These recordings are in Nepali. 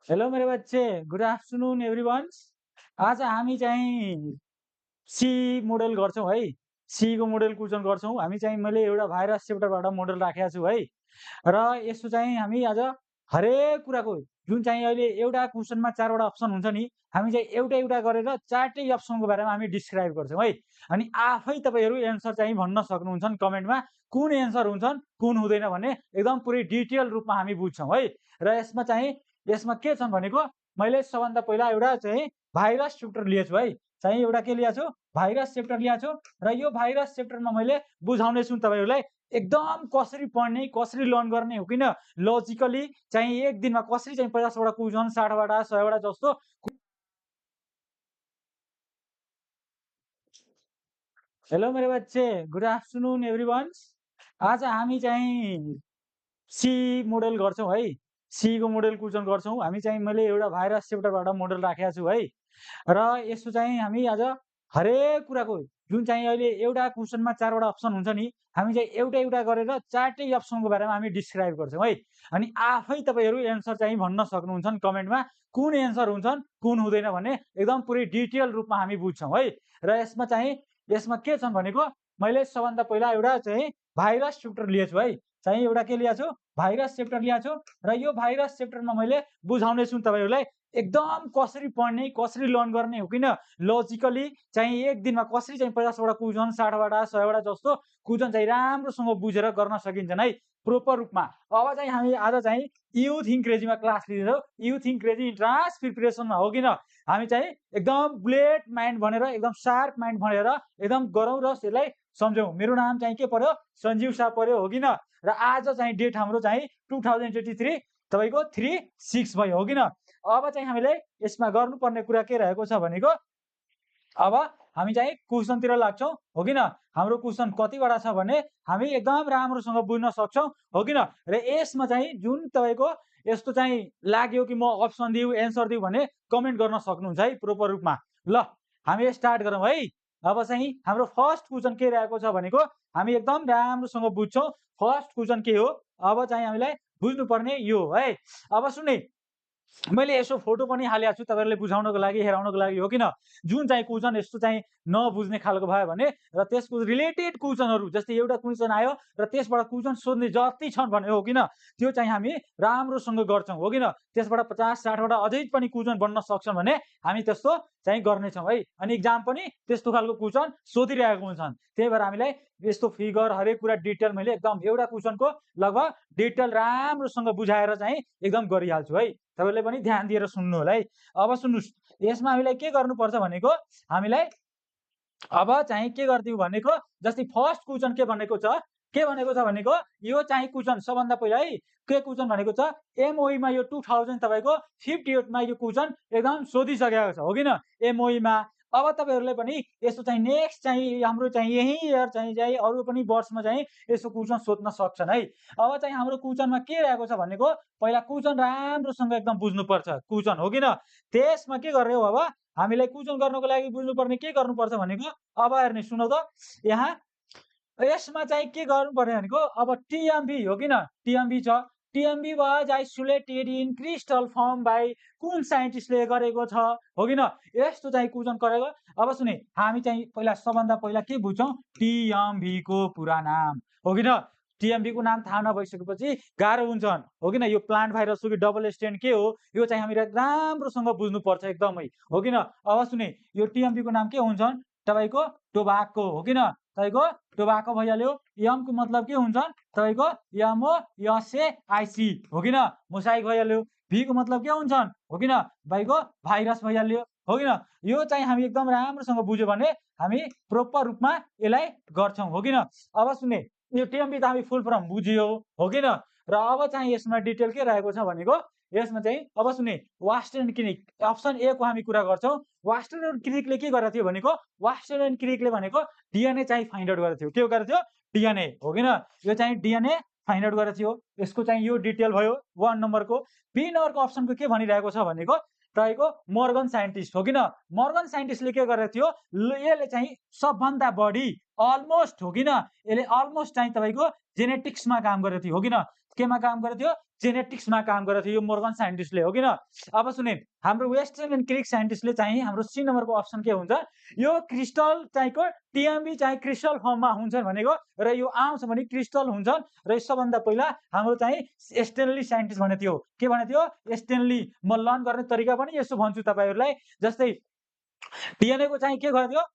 हेलो मेरे बच्चे, गुड आफ्टरनुन एभ्रिवान। आज हामी चाहिँ सी मोडल गर्छौँ है। सी को मोडल क्वेसन गर्छौँ। हामी चाहिँ मैले एउटा भाइरस च्याप्टरबाट मोडल राखेको छु है। र यसो चाहिँ हामी आज हरेक कुराको जुन चाहिँ अहिले एउटा क्वेसनमा चारवटा अप्सन हुन्छ नि, हामी चाहिँ एउटा एउटा गरेर चारटै अप्सनको बारेमा हामी डिस्क्राइब गर्छौँ है। अनि आफै तपाईँहरू एन्सर चाहिँ भन्न सक्नुहुन्छन् कमेन्टमा, कुन एन्सर हुन्छन् कुन हुँदैन भन्ने एकदम पुरै डिटेल रूपमा हामी बुझ्छौँ है। र यसमा के छन् भनेको, मैले सबभन्दा पहिला एउटा चाहिँ भाइरस च्याप्टर लिएछु है। चाहिँ एउटा के लिएको छु, भाइरस च्याप्टर लिएको छु। र यो भाइरस च्याप्टरमा मैले बुझाउने छु तपाईँहरूलाई एकदम कसरी पढ्ने, कसरी लर्न गर्ने हो किन, लजिकली चाहिँ एक दिनमा कसरी चाहिँ 50वटा क्वेसन, 60वटा, 100वटा जस्तो। हेलो मेरे बच्चे, गुड आफ्टरनुन एभ्रिवान। आज हामी चाहिँ सी मोडल गर्छौँ है। सी को मोडल क्वेसन गर्छौँ। हामी चाहिँ मैले एउटा भाइरस च्याप्टरबाट मोडल राखेको छु है। र यसो चाहिँ हामी आज हरेक कुराको जुन चाहिँ अहिले एउटा क्वेसनमा चारवटा अप्सन हुन्छ नि, हामी चाहिँ एउटा एउटा गरेर चारटै अप्सनको बारेमा हामी डिस्क्राइब गर्छौँ है। अनि आफै तपाईँहरू एन्सर चाहिँ भन्न सक्नुहुन्छन् कमेन्टमा, कुन एन्सर हुन्छन् कुन हुँदैन भन्ने एकदम पुरै डिटेल रूपमा हामी बुझ्छौँ है। र यसमा के छन् भनेको, मैले सबभन्दा पहिला एउटा चाहिँ भाइरस च्याप्टर लिएछु है। चाहिँ एउटा के लिएको छु, भाइरस च्याप्टर लिएको छु। र यो भाइरस च्याप्टरमा मैले बुझाउने छु तपाईँहरूलाई एकदम कसरी पढ्ने, कसरी लर्न गर्ने हो किन, लजिकली चाहिँ एक दिनमा कसरी चाहिँ 50वटा क्वेसन, 60वटा, 100वटा जस्तो क्वेसन चाहिँ राम्रोसँग बुझेर गर्न सकिन्छन् है, प्रोपर रूपमा। अब चाहिँ हामी आज चाहिँ युथ इङ्ग्रेजीमा क्लास लिँदैछौँ। युथ इङ्ग्रेजी इन्ट्रान्स प्रिपरेसनमा हो किन, हामी चाहिँ एकदम बुलेट माइन्ड भनेर, एकदम शार्प माइन्ड भनेर एकदम गरौँ र यसलाई सम्झौँ। मेरो नाम चाहिँ के पर्यो, सञ्जीव शाह पर्यो हो किन। र आज चाहिँ डेट हाम्रो चाहिँ 2023 तपाईँको 3/6 भयो हो किन। अब चाहिँ हामीले यसमा गर्नुपर्ने कुरा के रहेको छ भनेको, अब हामी चाहिँ क्वेसनतिर लाग्छौँ हो किन। हाम्रो क्वेसन कतिवटा छ भने हामी एकदम राम्रोसँग बुझ्न सक्छौँ हो किन। र यसमा चाहिँ जुन तपाईँको यस्तो चाहिँ लाग्यो कि म अप्सन दिउँ, एन्सर दिउँ भने कमेन्ट गर्न सक्नुहुन्छ है प्रोपर रूपमा। ल हामी स्टार्ट गरौँ है। अब चाहिँ हाम्रो फर्स्ट क्वेसन के रहेको छ भनेको, हामी एकदम राम्रोसँग बुझ्छौँ फर्स्ट क्वेसन के हो। अब चाहिँ हामीलाई बुझ्नुपर्ने यो है। अब सुन्ने, मैले यसो फोटो पनि हालेको छु तपाईँहरूले बुझाउनको लागि, हेराउनको लागि हो किन। जुन चाहिँ क्वेसन यस्तो चाहिँ नबुझ्ने खालको भयो भने र त्यसको रिलेटेड क्वेसनहरू, जस्तै एउटा क्वेसन आयो र त्यसबाट क्वेसन सोध्ने जति छन् भने हो किन, त्यो चाहिँ हामी राम्रोसँग गर्छौँ हो किन। त्यसबाट 50-60वटा अझै पनि क्वेसन बन्न सक्छन् भने हामी त्यस्तो चाहिँ गर्नेछौँ है। अनि इक्जाम पनि त्यस्तो खालको क्वेसन सोधिरहेको हुन्छन्। त्यही भएर हामीलाई यस्तो फिगर हरेक कुरा डिटेल मैले एकदम एउटा क्वेसनको लगभग डिटेल राम्रोसँग बुझाएर चाहिँ एकदम गरिहाल्छु है। तपाईँले पनि ध्यान दिएर सुन्नु होला है। अब सुन्नुहोस्, यसमा हामीलाई के गर्नुपर्छ भनेको, हामीलाई अब चाहिँ के गरिदिउँ भनेको, जस्तै फर्स्ट क्वेसन के भनेको छ भनेको, यो चाहिँ क्वेसन सबभन्दा पहिला है के क्वेसन भनेको छ, एमओईमा यो 2000 तपाईँको 58मा यो क्वेसन एकदम सोधिसकेको छ हो किन, एमओईमा। अब तपाईँहरूले पनि यस्तो चाहिँ नेक्स्ट चाहिँ हाम्रो चाहिँ यही इयर चाहिँ अरू पनि वर्षमा चाहिँ यस्तो क्वेसन सोध्न सक्छन् है। अब चाहिँ हाम्रो क्वेसनमा के रहेको छ भनेको, पहिला क्वेसन राम्रोसँग एकदम बुझ्नुपर्छ क्वेसन हो किन। त्यसमा के गर्ने हो, अब हामीलाई क्वेसन गर्नको लागि बुझ्नुपर्ने के गर्नुपर्छ भनेको, अब हेर्ने सुनौ त, यहाँ यसमा चाहिँ के गर्नुपर्ने भनेको, अब टिएमबी हो किन, टिएमबी छ। TMB was isolated in crystal form by कुन साइन्टिस्टले गरेको छ हो किन, यस्तो चाहिँ क्वेसन गरेको। अब सुने, हामी चाहिँ पहिला सबभन्दा पहिला के बुझ्छौँ, टिएमबी को पुरा नाम हो किन। टिएमबी को नाम थाहा नभइसकेपछि गाह्रो हुन्छन् हो किन। यो प्लान्ट भाइरस हो कि डबल स्ट्रेन्ड के हो, यो चाहिँ हामीले राम्रोसँग बुझ्नुपर्छ एकदमै हो किन। अब सुने, यो टिएमबी को नाम के हुन्छन् तपाईँको, टोबाको हो किन, तपाईँको टोबाको भइहाल्यो। यम को मतलब के हुन्छ तपाईँको, यमओ यसए आइसी हो किन, मोसाइक भइहाल्यो। भी को मतलब के हुन्छन् हो किन, तपाईँको भाइरस भइहाल्यो हो किन। यो चाहिँ हामी एकदम राम्रोसँग बुझ्यो भने हामी प्रोपर रूपमा यसलाई गर्छौँ हो किन। अब सुन्ने, यो टिएमबी त हामी फुल फर्म बुझियो हो किन। र अब चाहिँ यसमा डिटेल के रहेको छ भनेको, यसमा चाहिँ अब सुन्ने, वास्टर एन्ड क्रिक अप्सन ए को हामी कुरा गर्छौँ। वास्टर एन्ड क्रिकले के गरेको थियो भनेको, वास्टर एन्ड क्रिकले भनेको डिएनए चाहिँ फाइन्ड आउट गरेको थियो। के गरेको थियो, डिएनए हो किन, यो चाहिँ डिएनए फाइन्ड आउट गरेको थियो। यसको चाहिँ यो डिटेल भयो 1 नम्बरको। बी नम्बरको अप्सनको के भनिरहेको छ भनेको, तपाईँको मर्गन साइन्टिस्ट हो किन, मर्गन साइन्टिस्टले के गरेको थियो, यसले चाहिँ सबभन्दा बढी अलमोस्ट हो किन यसले अलमोस्ट चाहिँ तपाईँको जेनेटिक्समा काम गरेको थियो हो किन केमा काम गरेको थियो जेनेटिक्समा काम गरेको थियो यो मोर्गन साइन्टिस्टले हो किन अब सुने हाम्रो वेस्टर्न एन्ड क्रिक साइन्टिस्टले चाहिँ हाम्रो सी नम्बरको अप्सन के हुन्छ यो क्रिस्टल चाहिँको टिएमबी चाहिँ क्रिस्टल फर्ममा हुन्छ भनेको र यो आउँछ भने क्रिस्टल हुन्छ र सबभन्दा पहिला हाम्रो चाहिँ स्टेनली साइन्टिस्ट भनेको थियो के भनेको थियो स्टेनली म लर्न गर्ने तरिका पनि यसो भन्छु तपाईँहरूलाई जस्तै टिएनए को चाहिँ के गरेको थियो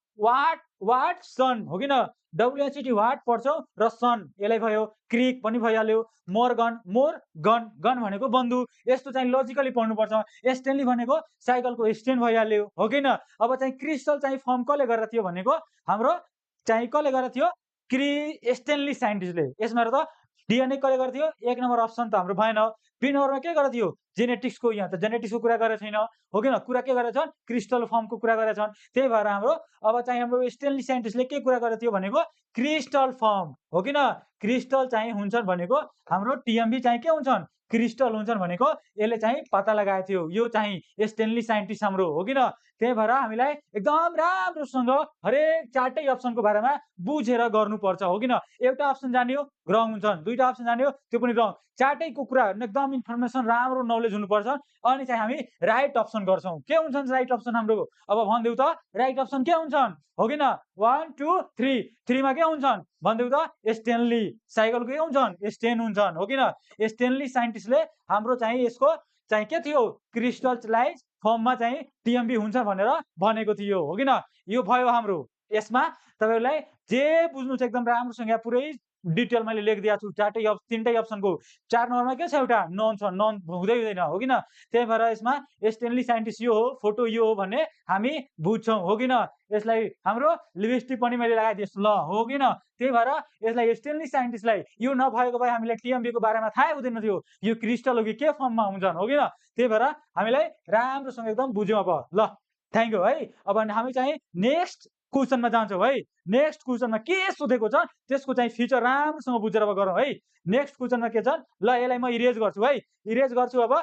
वाट सन हो किन डब्लुएचटी वाट पढ्छौँ र सन यसलाई भयो क्रिक पनि भइहाल्यो मोर गन भनेको बन्दुक यस्तो चाहिँ लजिकली पढ्नुपर्छ स्टेनली भनेको साइकलको स्टेन भइहाल्यो हो किन अब चाहिँ क्रिस्टल चाहिँ फर्म कसले गरेर थियो भनेको हाम्रो चाहिँ कसले गरेर थियो स्टेनली साइन्टिस्टले यसमा त डिएनए कसले गरेर थियो एक नम्बर अप्सन त हाम्रो भएन बी नम्बरमा के गरेर थियो जेनेटिक्सको यहाँ त जेनेटिक्सको कुरा गरेको छैन हो किन कुरा के गरेका छन् क्रिस्टल फर्मको कुरा गरेका छन् त्यही भएर हाम्रो अब चाहिँ हाम्रो स्टेनली साइन्टिस्टले के कुरा गरेको थियो भनेको क्रिस्टल फर्म हो किन क्रिस्टल चाहिँ हुन्छन् भनेको हाम्रो टिएमबी चाहिँ के हुन्छन् क्रिस्टल हुन्छन् भनेको यसले चाहिँ पत्ता लगाएको थियो यो चाहिँ स्टेनली साइन्टिस्ट हाम्रो हो किन त्यही भएर हामीलाई एकदम राम्रोसँग हरेक चारटै अप्सनको बारेमा बुझेर गर्नुपर्छ हो किन एउटा अप्सन जान्यो रङ हुन्छन् दुईटा अप्सन जान्यो त्यो पनि रङ चारटैको कुरा एकदम इन्फर्मेसन राम्रो नलेज हुनुपर्छ अनि चाहिँ हामी राइट अप्सन गर्छौँ के हुन्छन् राइट अप्सन हाम्रो अब भनिदेऊ त राइट अप्सन के हुन्छन् हो किन 1 2 3 3मा के हुन्छन् भनिदेऊ त स्टेनली साइकलको के हुन्छन् स्टेन हुन्छन् हो किन स्टेनली साइन्टिस्टले हाम्रो चाहिँ यसको चाहिँ के थियो क्रिस्टलाइज फर्ममा चाहिँ टिएमबी हुन्छ भनेर भनेको थियो हो किन यो भयो हाम्रो यसमा तपाईँहरूलाई जे बुझ्नु छ एकदम राम्रोसँग यहाँ पुरै डिटेल मैले लेखिदिएको छु तीनटै अप्सनको 4 नम्बरमा के छ एउटा नन छ नन हुँदै हुँदैन हो किन त्यही भएर यसमा स्टेनली साइन्टिस्ट यो हो फोटो यो हो भन्ने हामी बुझ्छौँ हो किन यसलाई हाम्रो लिपस्टिक पनि मैले लगाइदिएछु ल हो किन त्यही भएर यसलाई स्टेनली साइन्टिस्टलाई यो नभएको भए हामीलाई टिएमबीको बारेमा थाहै हुँदैन थियो यो क्रिस्टल हो कि के फर्ममा हुन्छन् हो किन त्यही भएर हामीलाई राम्रोसँग एकदम बुझ्यौँ अब ल थ्याङ्क यू है अब हामी चाहिँ नेक्स्ट क्वेसनमा जान्छौँ है नेक्स्ट क्वेसनमा के सोधेको छ त्यसको चाहिँ फिचर राम्रोसँग बुझेर अब गरौँ है नेक्स्ट क्वेसनमा के छ ल यसलाई म इरेज गर्छु है इरेज गर्छु अब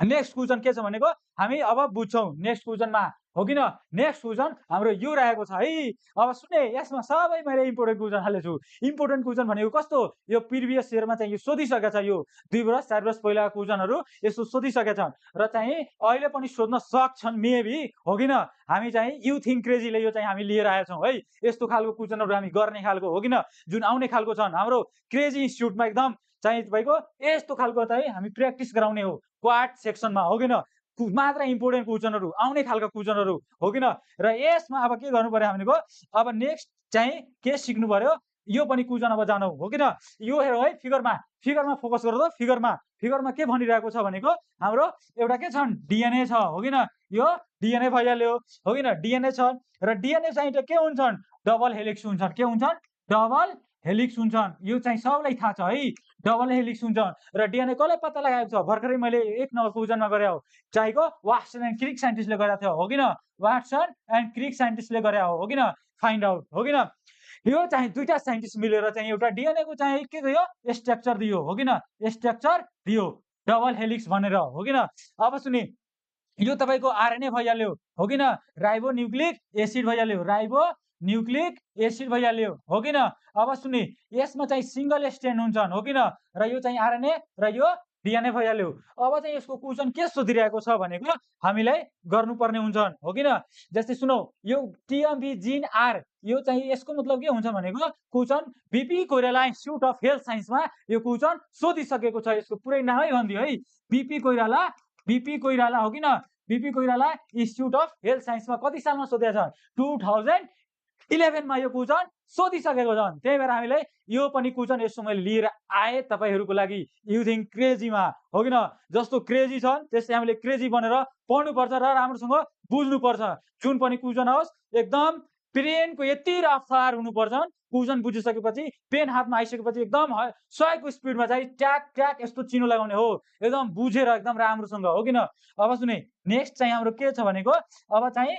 नेक्स्ट क्वेसन के छ भनेको हामी अब बुझ्छौँ नेक्स्ट क्वेसनमा हो किन नेक्स्ट क्वेसन हाम्रो यो रहेको छ है अब सुने यसमा सबै मैले इम्पोर्टेन्ट क्वेसन हालेको छु इम्पोर्टेन्ट क्वेसन भनेको कस्तो यो प्रिभियस इयरमा चाहिँ यो सोधिसकेको छ यो 2 वर्ष 4 वर्ष पहिला क्वेसनहरू यस्तो सोधिसकेका छन् र चाहिँ अहिले पनि सोध्न सक्छन् मेबी हो किन हामी चाहिँ यु थिङ्क क्रेजीले यो चाहिँ हामी लिएर आएका छौँ है यस्तो खालको क्वेसनहरू हामी गर्ने खालको हो किन जुन आउने खालको छन् हाम्रो क्रेजी इन्स्टिट्युटमा एकदम चाहिँ तपाईँको यस्तो खालको चाहिँ हामी प्र्याक्टिस गराउने हो क्वाड सेक्सनमा हो किन मात्र इम्पोर्टेन्ट क्वेसनहरू आउने खालको क्वेसनहरू हो किन र यसमा अब के गर्नु पर्यो भनेको अब नेक्स्ट चाहिँ के सिक्नु पर्यो यो पनि क्वेसन अब जानौ हो किन यो हेरौ है फिगरमा फोकस गरौ त फिगरमा के भनिरहेको छ भनेको हाम्रो एउटा के छन् डिएनए छ हो किन यो डिएनए भइहाल्यो हो किन डिएनए छ र डिएनए चाहिँ के हुन्छन् डबल हेलिक्स हुन्छन् के हुन्छन् डबल हेलिक्स हुन्छन् यो चाहिँ सबैलाई थाहा छ है डबल हेलिक्स हुन्छन् र डिएनए कसले पत्ता लगाएको छ भर्खरै मैले एक नम्बर क्वेसनमा गरे हो चाहिएको वाटसन एन्ड क्रिक साइन्टिस्टले गरेको थियो हो किन वाटसन एन्ड क्रिक साइन्टिस्टले गरे हो किन फाइन्ड आउट हो किन यो चाहिँ दुईटा साइन्टिस्ट मिलेर चाहिँ एउटा डिएनए को चाहिँ के दियो स्ट्रक्चर दियो हो किन स्ट्रक्चर दियो डबल हेलिक्स भनेर हो किन अब सुनि यो तपाईँको आरएनए भइहाल्यो हो किन राइबो न्युक्लिक एसिड भइहाल्यो राइबो न्युक्लिक एसिड भइहाल्यो हो किन अब सुनि यसमा चाहिँ सिंगल स्ट्रेन्ड हुन्छन् हो किन र यो चाहिँ आरएनए र यो डिएनए भइहाल्यो अब चाहिँ यसको क्वेसन के सोधिरहेको छ भनेको हामीलाई गर्नुपर्ने हुन्छन् हो किन जस्तै सुनौ यो टिएमबी जिन आर यो चाहिँ यसको मतलब के हुन्छ भनेको question BP Koirala institute of health साइन्समा यो क्वेसन सोधिसकेको छ यसको पुरै नामै भनिदियो है बीपी कोइराला हो किन BP Koirala institute of health साइन्समा कति सालमा सोधेको छ 2011 मा यो क्वेसन सोधिसकेको छन् त्यही भएर हामीलाई यो पनि क्वेसन यसो मैले लिएर आए तपाईहरूको लागि यु थिङ्क क्रेजीमा हो किन जस्तो क्रेजी छन् त्यस्तै हामीले क्रेजी बनेर पढ्नुपर्छ र राम्रोसँग बुझ्नुपर्छ जुन पनि क्वेसन आओस् एकदम ब्रेनको यति रफ्तार हुनुपर्छ क्वेसन बुझिसकेपछि पेन हातमा आइसकेपछि एकदम 100 को स्पिडमा चाहिँ ट्याक ट्याक यस्तो चिनो लगाउने हो एकदम बुझेर एकदम राम्रोसँग हो किन अब सुने नेक्स्ट चाहिँ हाम्रो के छ भनेको अब चाहिँ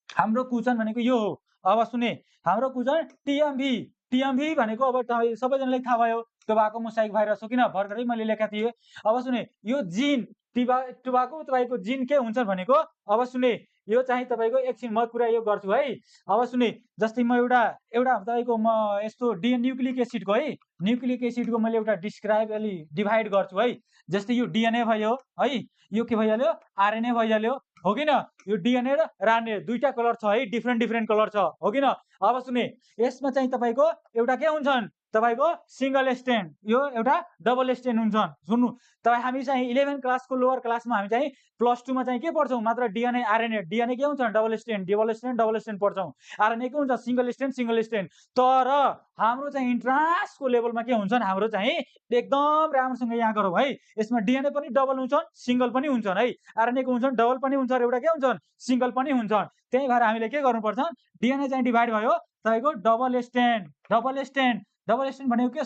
हाम्रो क्वेसन भनेको यो हो अब सुने हाम्रो क्वेसन टिएमभी भनेको अब तपाईँ सबैजनालाई थाहा भयो टोबाको मोसाइक भाइरस हो किन भर्खरै मैले लेखेको थिएँ। अब सुने यो जिन टोबाको तपाईँको जिन के हुन्छ भनेको अब सुने यो चाहिँ तपाईँको एकछिन म कुरा यो गर्छु है। अब सुने जस्तै म एउटा तपाईँको म यस्तो न्युक्लिक एसिडको है न्युक्लिक एसिडको मैले एउटा डिस्क्राइब अलि डिभाइड गर्छु है। जस्तै यो डिएनए भयो है, यो के भइहाल्यो आरएनए भइहाल्यो हो किन। यो डिएनए र आरएनए दुईटा कलर छ है, डिफ्रेन्ट कलर छ हो किन। अब सुने यसमा चाहिँ तपाईँको एउटा के हुन्छन् तपाईँको सिंगल स्ट्यान्ड, यो एउटा डबल स्ट्यान्ड हुन्छन्। सुन्नु तपाईँ हामी चाहिँ 11 क्लासको लोवर क्लासमा हामी चाहिँ +2 मा चाहिँ के पढ्छौँ मात्र डिएनए आरएनए। डिएनए के हुन्छ डबल स्ट्यान्ड पढ्छौँ, आरएनए के हुन्छ सिंगल स्ट्यान्ड। तर हाम्रो चाहिँ इन्ट्रान्सको लेभलमा के हुन्छन् हाम्रो चाहिँ एकदम राम्रोसँग यहाँ गरौँ है। यसमा डिएनए पनि डबल हुन्छन् सिंगल पनि हुन्छन् है, आरएनए को हुन्छन् डबल पनि हुन्छ र एउटा के हुन्छन् सिंगल पनि हुन्छन्। त्यही भएर हामीले के गर्नुपर्छ डिएनए चाहिँ डिभाइड भयो तपाईँको डबल स्ट्यान्ड भनेको के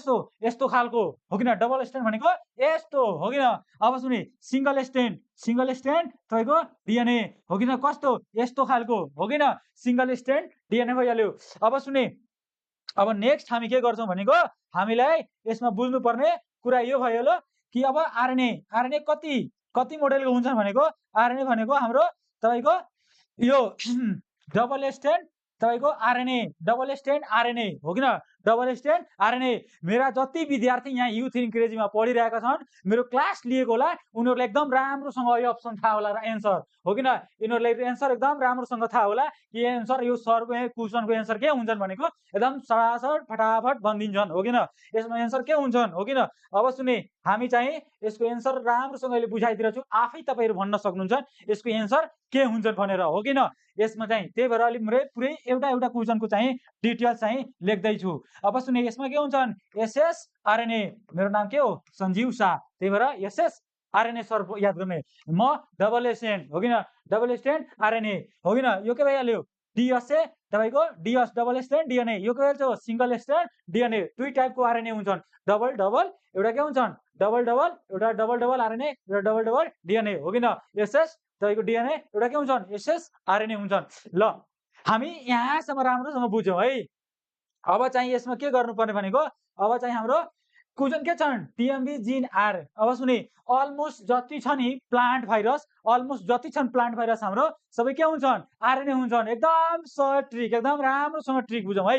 यस्तो खालको हो किन, डबल स्ट्यान्ड भनेको यस्तो हो किन। अब सुने सिंगल स्ट्यान्ड तपाईँको डिएनए हो किन कस्तो यस्तो खालको हो किन, सिंगल स्ट्यान्ड डिएनए भइहाल्यो। अब सुने अब नेक्स्ट हामी के गर्छौँ भनेको हामीलाई यसमा बुझ्नुपर्ने कुरा यो भयो ल कि अब आरएनए कति मोडेलको हुन्छन् भनेको आरएनए भनेको हाम्रो तपाईँको यो डबल स्ट्यान्ड तपाईँको आरएनए डबल स्ट्यान्ड आरएनए हो किन, डबल स्ट्यान्ड आरएनए। मेरा जति विद्यार्थी यहाँ युथ इन्क्रेजीमा पढिरहेका छन् मेरो क्लास लिएको होला उनीहरूलाई एकदम राम्रोसँग यो अप्सन थाहा होला र एन्सर हो किन, यिनीहरूलाई एन्सर एकदम राम्रोसँग थाहा होला कि एन्सर यो सरको क्वेसनको एन्सर के हुन्छन् भनेको एकदम सरासर फटाफट भनिदिन्छन् हो किन, यसमा एन्सर के हुन्छन् हो किन। अब सुने हामी चाहिँ यसको एन्सर राम्रोसँगले बुझाइदिरहेछु, आफै तपाईँहरू भन्न सक्नुहुन्छ यसको एन्सर के हुन्छन् भनेर हो किन। यसमा चाहिँ त्यही भएर अलिक पुरै एउटा क्वेसनको चाहिँ डिटेल्स चाहिँ लेख्दैछु। अब सुने यसमा के हुन्छन् एसएस आरएनए, मेरो नाम के हो सञ्जीव शाह, त्यही भएर एसएस आरएनए सर याद गर्ने। म डबल स्ट्यान्ड हो किन, डबल स्ट्यान्ड आरएनए हो किन, यो के भइहाल्यो डिएसए तपाईँको डिएस डबल स्ट्यान्ड डिएनए, यो के भइहाल्छ सिंगल स्ट्यान्ड डिएनए। दुई टाइपको आरएनए हुन्छन् डबल एउटा के हुन्छन् एउटा डबल आरएनए एउटा डबल डिएनए हो किन। एसएस तपाईँको डिएनए एउटा के हुन्छन् एसएस आरएनए हुन्छन्। ल हामी यहाँसम्म राम्रोसँग बुझ्यौँ है। अब चाहिँ यसमा के गर्नुपर्ने भनेको अब चाहिँ हाम्रो क्वेसन के छन् टिएमबी जिन आर। अब सुने अलमोस्ट जति छ नि प्लान्ट भाइरस हाम्रो सबै के हुन्छन् आरएनए हुन्छन्। एकदम सर्ट ट्रिक एकदम राम्रोसँग ट्रिक बुझौँ है।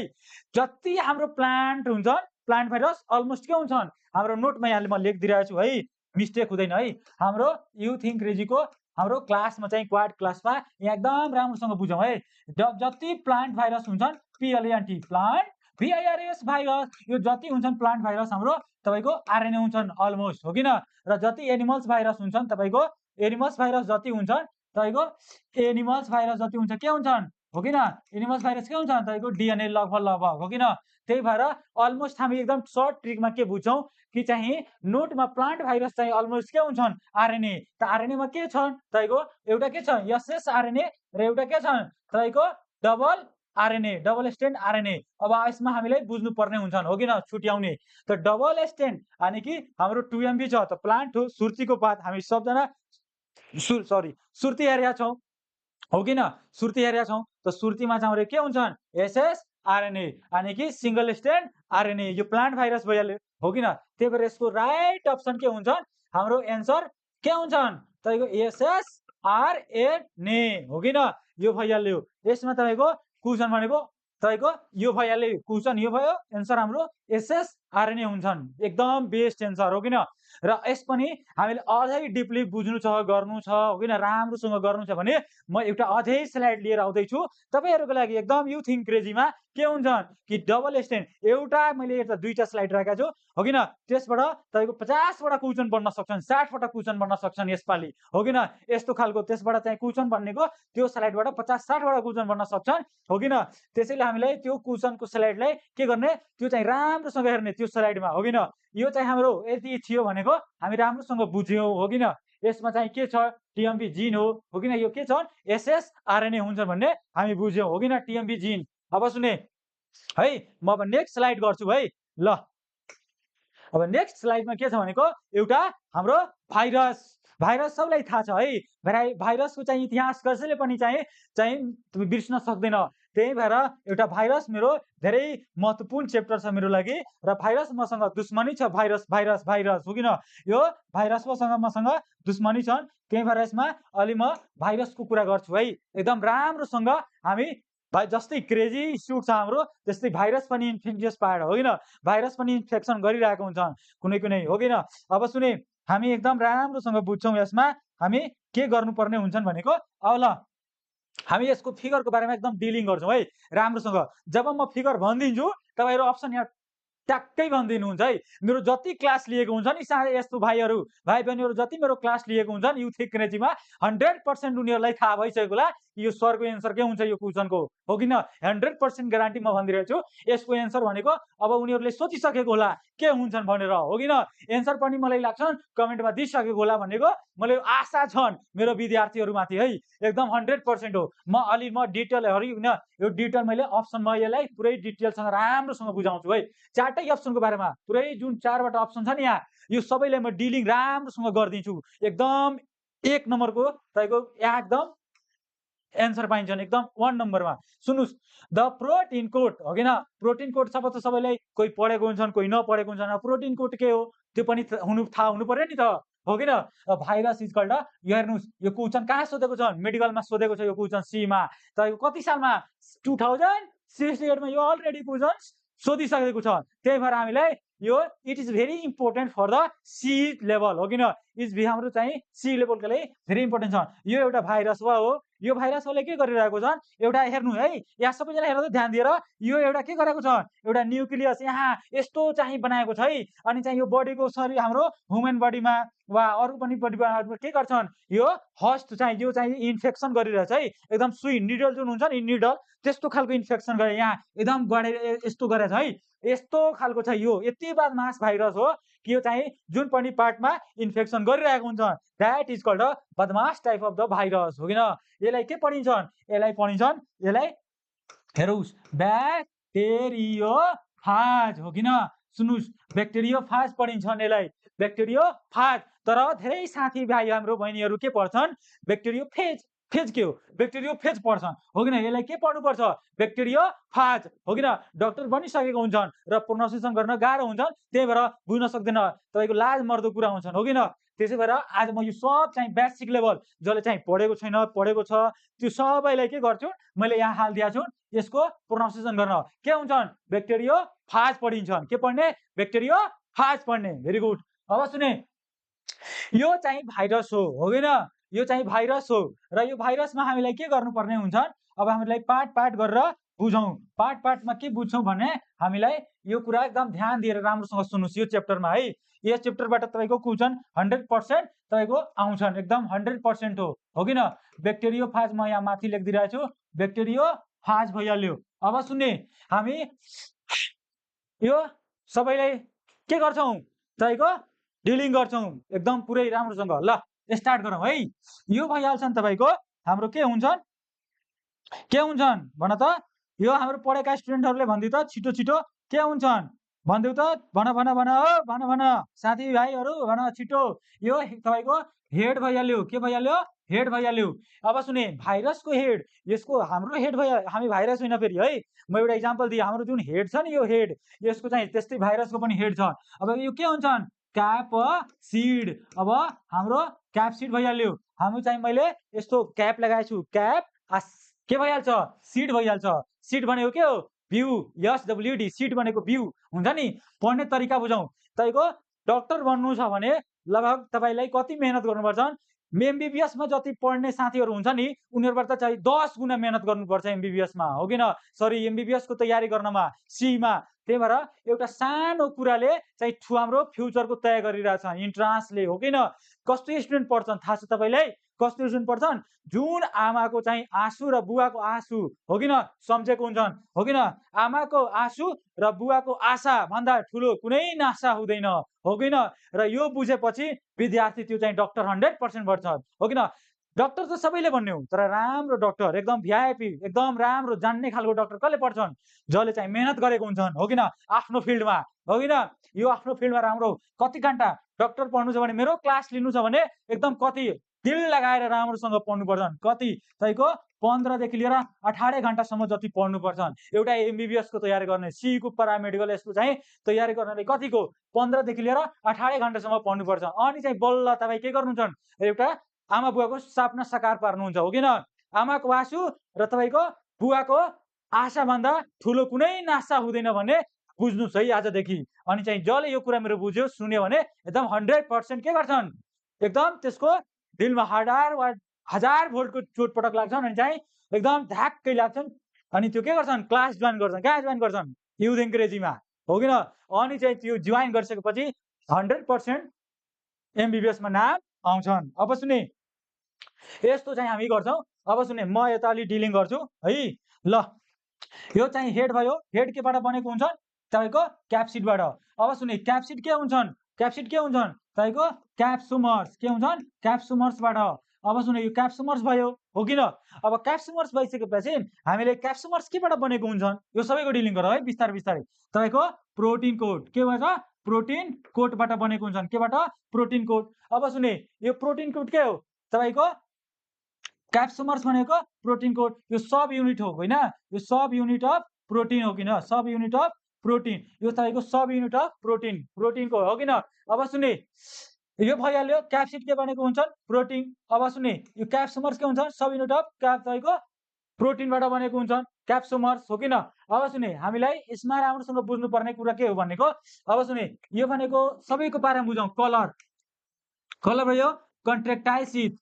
जति हाम्रो प्लान्ट हुन्छन् प्लान्ट भाइरस अलमोस्ट के हुन्छन् हाम्रो नोटमा यहाँले म लेखिदिरहेको छु है, मिस्टेक हुँदैन है। हाम्रो युथ इन्क्रेजीको हाम्रो क्लासमा चाहिँ क्वाड क्लासमा यहाँ एकदम राम्रोसँग बुझौँ है। जति प्लान्ट भाइरस हुन्छन् पिएलएनटी प्लान्ट भिआइआरएस भाइरस, यो जति हुन्छन् प्लान्ट भाइरस हाम्रो तपाईँको आरएनए हुन्छन् अलमोस्ट हो किन। र जति एनिमल्स भाइरस हुन्छन् तपाईँको एनिमल्स भाइरस जति हुन्छन् तपाईँको एनिमल्स भाइरस जति हुन्छ के हुन्छन् हो किन, एनिमल्स भाइरस के हुन्छन् तपाईँको डिएनए लगभग हो किन। त्यही भएर अलमोस्ट हामी एकदम सर्ट ट्रिकमा के बुझ्छौँ कि चाहिँ नोटमा प्लान्ट भाइरस चाहिँ अलमोस्ट के हुन्छन् आरएनए। त आरएनएमा के छन् तपाईँको एउटा के छ एसएस आरएनए र एउटा के छन् तपाईँको double RNA double stand RNA. अब यसमा हामीलाई बुझ्नुपर्ने हुन्छन् हो किन छुट्याउने। त डबल स्ट्यान्ड यानि कि हाम्रो 2MB छ त प्लान्ट हो सुर्तीको पात हामी सबजना सुर्ती हेरेका छौँ हो किन, सुर्ती हेरेका छौँ। त सुर्तीमा चाहिँ हाम्रो के हुन्छन् एसएस आरएनए यानि कि सिंगल स्ट्यान्ड आरएनए, यो प्लान्ट भाइरस भइहाल्यो हो किन। त्यही भएर यसको राइट अप्सन के हुन्छन् हाम्रो एन्सर के हुन्छन् तपाईँको एसएस आरएनए हो किन, यो भइहाल्यो। यसमा तपाईँको क्वेसन भनेको तपाईँको यो भइहाल्यो, क्वेसन यो भयो, एन्सर हाम्रो एसएस आरएनए हुन्छन्, एकदम बेस्ट एन्सर हो किन। र यस पनि हामीले अझै डिपली बुझ्नु छ गर्नु छ हो किन, राम्रोसँग गर्नु छ भने म एउटा अझै स्लाइड लिएर आउँदैछु तपाईँहरूको लागि एकदम युथ इन्क्रेजीमा के हुन्छन् कि डबल स्ट्यान्ड एउटा मैले एउटा दुईटा स्लाइड राखेको छु हो किन। त्यसबाट तपाईँको 50वटा क्वेसन बन्न सक्छन्, 60वटा क्वेसन बन्न सक्छन् यसपालि हो किन। यस्तो खालको त्यसबाट चाहिँ क्वेसन बन्नेको त्यो स्लाइडबाट 50-60वटा क्वेसन बन्न सक्छन् हो किन। त्यसैले हामीलाई त्यो क्वेसनको स्लाइडलाई के गर्ने त्यो चाहिँ राम्रोसँग हेर्ने त्यो स्लाइडमा हो किन। यो चाहिँ हाम्रो यति थियो भनेको हामी राम्रोसँग बुझ्यौँ हो किन। यसमा चाहिँ के छ टिएमबी जिन हो किन, यो के छ एसएस आरएनए हुन्छ भन्ने हामी बुझ्यौँ हो किन टिएमबी जिन। अब सुने है म अब नेक्स्ट स्लाइड गर्छु है। ल अब नेक्स्ट स्लाइडमा के छ भनेको एउटा हाम्रो भाइरस सबैलाई थाहा छ है। भाइरसको चाहिँ इतिहास कसैले पनि चाहिँ बिर्सन सक्दैन। त्यही भएर एउटा भाइरस मेरो धेरै महत्त्वपूर्ण च्याप्टर छ मेरो लागि र भाइरस मसँग दुश्मनी छ भाइरस भाइरस भाइरस हो किन यो भाइरस मसँग दुश्मनी छन् त्यही भएर यसमा अलि म भाइरसको कुरा गर्छु है एकदम राम्रोसँग हामी जस्तै क्रेजी सुट छ हाम्रो त्यस्तै भाइरस पनि इन्फेक्सियस पार्ट हो किन भाइरस पनि इन्फेक्सन गरिरहेको हुन्छन् कुनै कुनै हो किन अब सुने हामी एकदम राम्रोसँग बुझ्छौँ यसमा हामी के गर्नुपर्ने हुन्छन् भनेको अब ल हामी यसको फिगरको बारेमा एकदम डिलिङ गर्छौँ है राम्रोसँग जब म फिगर भनिदिन्छु तपाईँहरू अप्सन यहाँ ट्याक्कै भनिदिनुहुन्छ है मेरो जति क्लास लिएको हुन्छ नि साथै यस्तो भाइ बहिनीहरू जति मेरो क्लास लिएको हुन्छ नि युथ क्रेजीमा 100% उनीहरूलाई थाहा भइसकेको होला कि यो सरको एन्सर के हुन्छ यो क्वेसनको हो किन 100% ग्यारेन्टी म भनिदिरहेको छु यसको एन्सर भनेको अब उनीहरूले सोचिसकेको होला के हुन्छन् भनेर हो किन एन्सर पनि मलाई लाग्छ कमेन्टमा दिइसकेको होला भनेको मलाई आशा छन् मेरो विद्यार्थीहरूमाथि है एकदम 100% हो म डिटेलहरू होइन यो डिटेल मैले अप्सनमा यसलाई पुरै डिटेलसँग राम्रोसँग बुझाउँछु है चारटै अप्सनको बारेमा पुरै जुन 4वटा अप्सन छ नि यहाँ यो सबैलाई म डिलिङ राम्रोसँग गरिदिन्छु एकदम 1 नम्बरको तपाईँको यहाँ एकदम एन्सर पाइन्छन् एकदम 1 नम्बरमा सुन्नुस् द प्रोटिन कोड हो किन प्रोटिन कोड सबैलाई कोही पढेको हुन्छन् कोही नपढेको हुन्छन् प्रोटिन कोड के हो त्यो पनि थाहा हुनु पर्यो नि त हो किन भाइरस इज कल्ड यो हेर्नुहोस् यो क्वेसन कहाँ सोधेको छ मेडिकलमा सोधेको छ यो क्वेसन सीमा तपाईँको कति सालमा 2068 मा यो अलरेडी क्वेसन सोधिसकेको छ त्यही भएर हामीलाई यो it is very important for the C level हो किन हाम्रो चाहिँ सी लेभलको लागि धेरै इम्पोर्टेन्ट छ यो एउटा भाइरस हो यो भाइरसले के गरिरहेको छ एउटा हेर्नु है यहाँ सबैजना हेर्नु ध्यान दिएर यो एउटा के गरेको छ एउटा न्युक्लियस यहाँ यस्तो चाहिँ बनाएको छ है अनि चाहिँ यो बडीको शरीर हाम्रो ह्युमन बडीमा वा अरू पनि बडीमा के गर्छन् यो हस्ट चाहिँ यो चाहिँ इन्फेक्सन गरिरहेछ है एकदम सुई निडल जुन हुन्छ नि निडल त्यस्तो खालको इन्फेक्सन गरे यहाँ एकदम गढेर यस्तो गरेछ है यस्तो खालको छ यो यति बदमास भाइरस हो कि यो चाहिँ जुन पनि पार्टमा इन्फेक्सन गरिरहेको हुन्छ द्याट इज कल्ड बदमास टाइप अफ द भाइरस हो किन यसलाई के पढिन्छन् यसलाई हेरौस् ब्याक्टेरियोफाज हो किन सुन्नुस् ब्याक्टेरियोफाज पढिन्छन् यसलाई ब्याक्टेरियोफाज तर धेरै साथीभाइ हाम्रो बहिनीहरू के पढ्छन् ब्याक्टेरियोफेज फेज के हो ब्याक्टेरियोफेज पढ्छन् हो किन यसलाई के पढ्नुपर्छ ब्याक्टेरियोफाज हो किन डाक्टर बनिसकेको हुन्छन् र प्रोनाउन्सिएसन गर्न गाह्रो हुन्छन् त्यही भएर बुझ्न सक्दैन तपाईँको लाज मर्दो कुरा हुन्छन् हो किन त्यसै भएर आज म यो सब चाहिँ बेसिक लेभल जसले चाहिँ पढेको छ त्यो सबैलाई के गर्छु मैले यहाँ हालिदिएको छु यसको प्रोनाउन्सिएसन गर्न के हुन्छन् ब्याक्टेरियोफाज पढिन्छन् के पढ्ने ब्याक्टेरियोफाज पढ्ने भेरी गुड अब सुने यो चाहिँ भाइरस हो किन यो चाहिँ भाइरस हो र यो भाइरसमा हामीलाई के गर्नुपर्ने हुन्छ अब हामीलाई पार्ट गरेर बुझौँ पार्टमा के बुझ्छौँ भने हामीलाई यो कुरा एकदम ध्यान दिएर राम्रोसँग सुन्नुस् यो च्याप्टरमा है यस च्याप्टरबाट तपाईँको क्वेसन 100% तपाईँको आउँछन् एकदम 100% हो किन ब्याक्टेरियोफाज म यहाँ माथि लेखिदिरहेको छु ब्याक्टेरियोफाज भइहाल्यो अब सुन्ने हामी यो सबैलाई के गर्छौँ तपाईँको डिलिङ गर्छौँ एकदम पुरै राम्रोसँग ल स्टार्ट गरौँ है यो भइहाल्छन् तपाईँको हाम्रो के हुन्छन् भन त यो हाम्रो पढेका स्टुडेन्टहरूले भनिदिउ त छिटो के हुन्छन् भनिदेऊ त भन साथीभाइहरू भन छिटो यो तपाईँको हेड भइहाल्यो के भइहाल्यो हेड भइहाल्यो अब सुने भाइरसको हेड यसको हाम्रो हेड भयो हामी भाइरस होइन फेरि है म एउटा इक्जाम्पल दिएँ हाम्रो जुन हेड छ नि यो हेड यसको चाहिँ त्यस्तै भाइरसको पनि हेड छ अब यो के हुन्छन् क्यापसिड अब हाम्रो क्यापसिड भइहाल्यो हाम्रो चाहिँ मैले यस्तो क्याप लगाएको छु क्याप के भइहाल्छ सिड भइहाल्छ सिड भनेको के हो भ्यू SWD सिड भनेको भ्यू हुन्छ नि पढ्ने तरिका बुझौँ तपाईँको डाक्टर बन्नु छ भने लगभग तपाईँलाई कति मेहनत गर्नुपर्छ MBBS मा जति पढ्ने साथीहरू हुन्छ नि उनीहरूबाट चाहिँ 10 गुणा मेहनत गर्नुपर्छ MBBS मा हो किन सरी MBBS को तयारी गर्नमा सीमा त्यही भएर एउटा सानो कुराले चाहिँ हाम्रो फ्युचरको तय गरिरहेछ इन्ट्रान्सले हो किन कस्तो स्टुडेन्ट पढ्छन् थाहा छ तपाईँलाई कस्तो स्टुडेन्ट पढ्छन् जुन आमाको चाहिँ आँसु र बुवाको आँसु हो किन सम्झेको हुन्छन् हो किन आमाको आँसु र बुवाको आशा भन्दा ठुलो कुनै नाशा हुँदैन हो किन र यो बुझेपछि विद्यार्थी त्यो चाहिँ डाक्टर 100% बढ्छ हो किन डाक्टर त सबैले भन्ने हो तर राम्रो डाक्टर एकदम VIP एकदम राम्रो जान्ने खालको डाक्टर कसले पढ्छन् जसले चाहिँ मेहनत गरेको हुन्छन् हो किन आफ्नो फिल्डमा हो किन यो आफ्नो फिल्डमा राम्रो कति घण्टा डाक्टर पढ्नु छ भने मेरो क्लास लिनु छ भने एकदम कति दिल लगाएर राम्रोसँग पढ्नु पर्छ कति तपाईँको 15 देखि लिएर 18 घण्टासम्म जति पढ्नुपर्छ एउटा एमबीबीएस को तयारी गर्ने, सी को प्यारामेडिकल यसको चाहिँ तयारी गर्नले कतिको 15 देखि लिएर 18 घण्टासम्म पढ्नुपर्छ। अनि चाहिँ बल्ल तपाईँ के गर्नुहुन्छ, एउटा आमा बुवाको सपना साकार पार्नुहुन्छ, हो किन? आमाको आँसु र तपाईँको बुवाको आशाभन्दा ठुलो कुनै नासा हुँदैन भन्ने बुझ्नुहोस् है आजदेखि। अनि चाहिँ जसले यो कुरा मेरो बुझ्यो सुन्यो भने एकदम 100% के गर्छन्, एकदम त्यसको दिलमा हजार भोल्टको चोटपटक लाग्छन् अनि चाहिँ एकदम ध्याक्कै लाग्छन्। अनि त्यो के गर्छन्, क्लास जोइन गर्छन्। कहाँ जोइन गर्छन्? युथ एङ्करेजीमा, हो किन? अनि चाहिँ त्यो जोइन गरिसकेपछि 100% एमबीबीएसमा नाम आउँछन्। अब सुने, यस्तो चाहिँ हामी गर्छौँ। अब सुने, म यता अलि डिलिङ गर्छु है। ल, यो चाहिँ हेड भयो। हेड केबाट बनेको हुन्छ? तपाईँको क्याप्सिडबाट। अब सुने, क्याप्सिड के हुन्छन्? क्याप्सिड के हुन्छन्? तपाईँको क्याप्सुमर्स के हुन्छन्? क्याप्सुमर्सबाट। अब सुने, यो क्याप्सुमर्स भयो, हो किन? अब क्याप्सुमर्स भइसकेपछि हामीले क्याप्सुमर्स केबाट बनेको हुन्छन् यो सबैको डिलिङ गरौँ है बिस्तारै बिस्तारै। तपाईँको प्रोटिन कोट के भन्छ? प्रोटिन कोटबाट बनेको हुन्छन्। केबाट? Protein coat. अब सुने, यो प्रोटिन कोट के हो? तपाईँको क्याप्सुमर्स भनेको प्रोटिन कोट। यो सब युनिट हो होइन, यो सब युनिट अफ प्रोटिन हो किन? सब युनिट अफ प्रोटिन, यो तपाईँको सब युनिट अफ प्रोटिन, प्रोटिनको हो किन? अब सुने, यो भइहाल्यो। क्याप्सिड के बनेको हुन्छन्? प्रोटिन। अब सुने, यो क्याप्सुमर्स के हुन्छन्? सब युनिट अफ तपाईँको प्रोटिनबाट बनेको हुन्छन्, क्याप्सुमर्स, हो किन? अब सुने, हामीलाई यसमा राम्रोसँग बुझ्नुपर्ने कुरा के हो भनेको, अब सुने, यो भनेको सबैको बारेमा बुझौँ। कलर, कलर भयो कन्ट्रेक्टाइल शीत,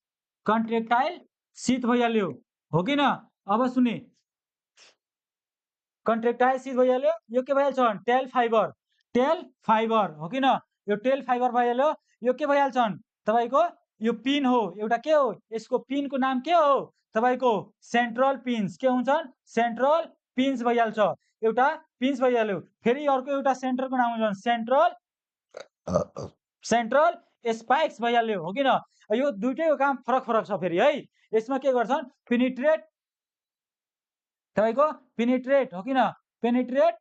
कन्ट्रेक्टाइल शीत भइहाल्यो, हो किन? अब सुने, कन्ट्रेक्टाइल शीत भइहाल्यो। यो के भइहाल्छ? टेल फाइबर, टेल फाइबर, हो किन? यो टेल फाइबर भइहाल्यो। यो के भइहाल्छन्? तपाईँको यो पिन हो, एउटा के हो? यसको पिनको नाम के हो? तपाईँको सेन्ट्रल पिन्स। के हुन्छन्? सेन्ट्रल पिन्स भइहाल्छ। एउटा पिन्स भइहाल्यो। फेरि अर्को एउटा सेन्टरको नाम हुन्छ सेन्ट्रल स्पाइक्स भइहाल्यो, हो किन? यो दुईटैको काम फरक फरक छ फेरि है। यसमा के गर्छन्? पेनिट्रेट, तपाईँको पेनिट्रेट, हो किन? पेनिट्रेट,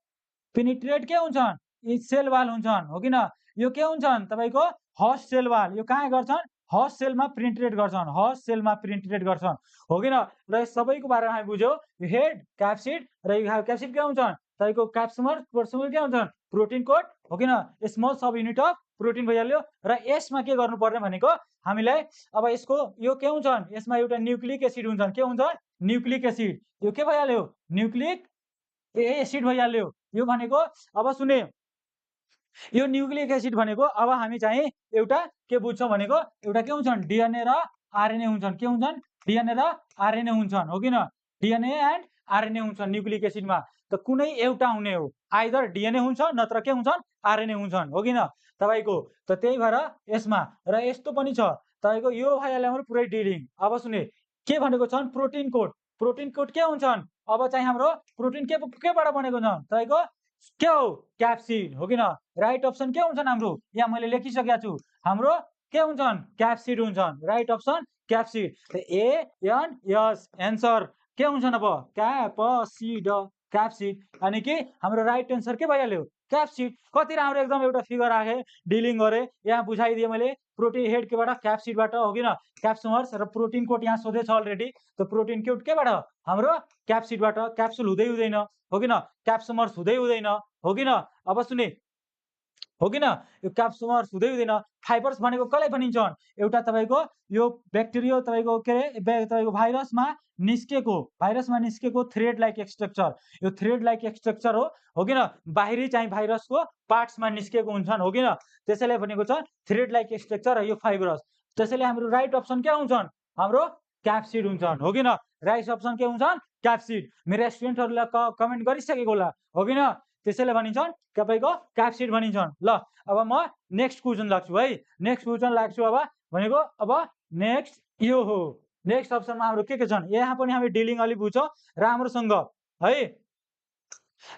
पेनिट्रेट के हुन्छन्? यी सेल वाल हुन्छन्, हो किन? यो के हुन्छन्? तपाईँको हस्ट सेल वाल। यो कहाँ गर्छन्? हस्ट सेलमा पेनिट्रेट गर्छन्, हस्ट सेलमा पेनिट्रेट गर्छन्, हो किन? र सबैको बारेमा हामी बुझ्यौ। यो हेड, क्याप्सिड र यो क्याप्सिड के हुन्छन्? तपाईँको क्याप्सुमर, क्याप्सुमर के हुन्छन्? प्रोटिन कोट, हो किन? Small sub unit of protein भइहाल्यो। र यसमा के गर्नुपर्ने भनेको हामीलाई, अब यसको यो के हुन्छन्? यसमा एउटा न्युक्लिक एसिड हुन्छन्। के हुन्छन्? Nucleic acid. यो के भइहाल्यो? न्युक्लिक एसिड भइहाल्यो। यो भनेको, अब सुने, यो न्युक्लिक एसिड भनेको अब हामी चाहिँ एउटा के बुझ्छौँ भनेको, एउटा के हुन्छन्? डिएनए र आरएनए हुन्छन्। के हुन्छन्? डिएनए र आरएनए हुन्छन्, हो किन? डिएनए एन्ड आरएनए हुन्छन् न्युक्लिक एसिडमा। त कुनै एउटा हुने हो, आइदर डिएनए हुन्छ नत्र के हुन्छन्? आरएनए हुन्छन्, हो किन? तपाईँको त त्यही भएर यसमा र यस्तो पनि छ तपाईँको। यो भइहाल्यो हाम्रो पुरै डिलिङ। अब सुने, के भनेको छन्? Protein code. प्रोटिन कोड के हुन्छन्? अब चाहिँ हाम्रो प्रोटिन केबाट बनेको छ? तपाईँको के हो? क्याप्सिड, हो किन? राइट अप्सन के हुन्छन् हाम्रो? यहाँ मैले लेखिसकेको छु, हाम्रो के हुन्छन्? क्याप्सिड हुन्छन्। Right option capsid. ANS answer के हुन्छन्? अब क्याप्सिड, क्याप्सिड। अनि कि हाम्रो राइट एन्सर के भइहाल्यो? क्याप्सिड। कति राम्रो एकदम एउटा फिगर राखेँ, डिलिङ गरेँ, यहाँ बुझाइदिएँ मैले। प्रोटिन हेड केबाट? क्याप्सिडबाट, हो किन? क्याप्सुमर्स र प्रोटिन कोट यहाँ सोधेछ अलरेडी। त प्रोटिन कोट केबाट? हाम्रो क्याप्सिडबाट। क्याप्सुल हुँदै हुँदैन, हो किन? क्याप्सुमर्स हुँदै हुँदैन, हो किन? अब सुने, हो किन? यो क्याप्सुमर्स हुँदै हुँदैन। फाइबर्स भनेको कसलाई भनिन्छन्? एउटा तपाईँको यो ब्याक्टेरिया, तपाईँको के अरे तपाईँको भाइरसमा निस्केको थ्रेड लाइक स्ट्रक्चर। यो थ्रेड लाइक स्ट्रक्चर हो किन? बाहिरी चाहिँ भाइरसको पार्ट्समा निस्केको हुन्छन्, हो किन? त्यसैले भनेको छ थ्रेड लाइक स्ट्रक्चर र यो फाइबरस। त्यसैले हाम्रो राइट अप्सन के हुन्छन्? हाम्रो क्याप्सिड हुन्छन्, हो किन? राइट अप्सन के हुन्छन्? क्याप्सिड। मेरो स्टुडेन्टहरूलाई कमेन्ट गरिसकेको होला, हो किन? त्यसैले भनिन्छन् तपाईँको क्याप्सिड भनिन्छन्। ल, अब म नेक्स्ट क्वेसन लाग्छु है। नेक्स्ट क्वेसन लाग्छु अब भनेको, अब नेक्स्ट यो हो। नेक्स्ट अप्सनमा हाम्रो के छन्? यहाँ पनि हामी डिलिङ अलि बुझ्छौँ राम्रोसँग है,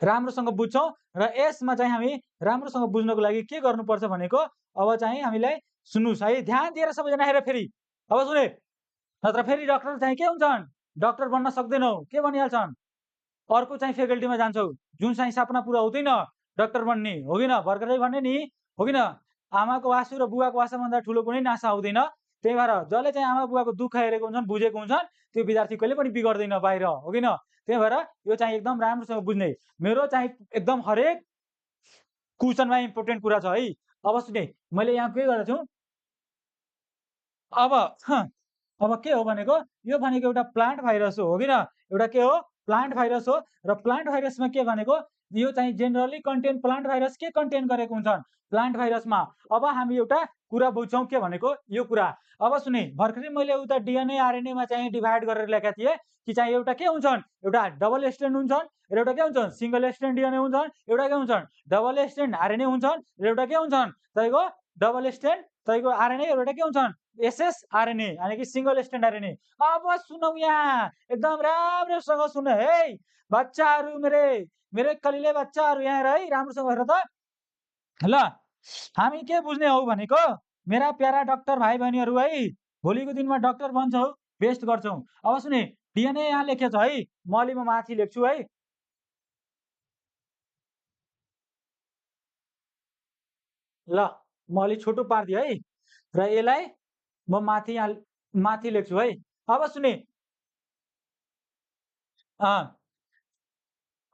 राम्रोसँग बुझ्छौँ। र यसमा चाहिँ हामी राम्रोसँग बुझ्नको लागि के गर्नुपर्छ भनेको, अब चाहिँ हामीलाई सुन्नुहोस् है, ध्यान दिएर सबैजना हेर फेरि। अब सुने, नत्र फेरि डक्टर चाहिँ के हुन्छन्? डक्टर बन्न सक्दैनौ, के भनिहाल्छन्? अर्को चाहिँ फेकल्टीमा जान्छौ, जुन चाहिँ सपना पुरा हुँदैन डक्टर बन्ने, हो किन? भर्खरै भने नि, हो किन? आमाको आँसु र बुवाको आशाभन्दा ठुलो कुनै नासा हुँदैन त्यही भएर जसले चाहिँ आमा बुवाको दुःख हेरेको हुन्छन् बुझेको हुन्छन् त्यो विद्यार्थी कहिले पनि बिगड्दैन बाहिर हो किन त्यही भएर यो चाहिँ एकदम राम्रोसँग बुझ्ने मेरो चाहिँ एकदम हरेक क्वेसनमा इम्पोर्टेन्ट कुरा छ है अब सुने मैले यहाँ के गरेको छु अब अब के हो भनेको यो भनेको एउटा प्लान्ट भाइरस हो किन एउटा के हो प्लान्ट भाइरस हो र प्लान्ट भाइरसमा के भनेको यो चाहिँ जेनरली कन्टेन्ट प्लान्ट भाइरस के कन्टेन्ट गरेको हुन्छन् प्लान्ट भाइरसमा अब हामी एउटा कुरा बुझ्छौँ के भनेको यो कुरा अब सुने भर्खरै मैले उता डिएनए आरएनएमा चाहिँ डिभाइड गरेर लेखेका थिएँ कि चाहिँ एउटा के हुन्छन् एउटा डबल स्ट्यान्ड हुन्छन् र एउटा के हुन्छन् सिंगल स्ट्यान्ड डिएनए हुन्छन् एउटा के हुन्छन् डबल स्ट्यान्ड आरएनए हुन्छन् र एउटा के हुन्छन् तपाईँको डबल स्ट्यान्ड तपाईँको आरएनए एउटा के हुन्छन् एसएस आरएनए यानी कि सिंगल स्ट्यान्ड आरएनए अब सुनौ यहाँ एकदम राम्रोसँग सुन है बच्चाहरू मेरे कलिले बच्चाहरू यहाँ है राम्रोसँग हेर त ल हामी के बुझ्ने हौ भनेको मेरा प्यारा डाक्टर भाइ बहिनीहरू है भोलिको दिनमा डाक्टर बन्छौ बेस्ट गर्छौ अब सुने डिएनए यहाँ लेखेको छ है म अलि माथि लेख्छु है ल म अलि छोटो पार्दिएँ है र यसलाई म माथि यहाँ माथि लेख्छु है अब सुने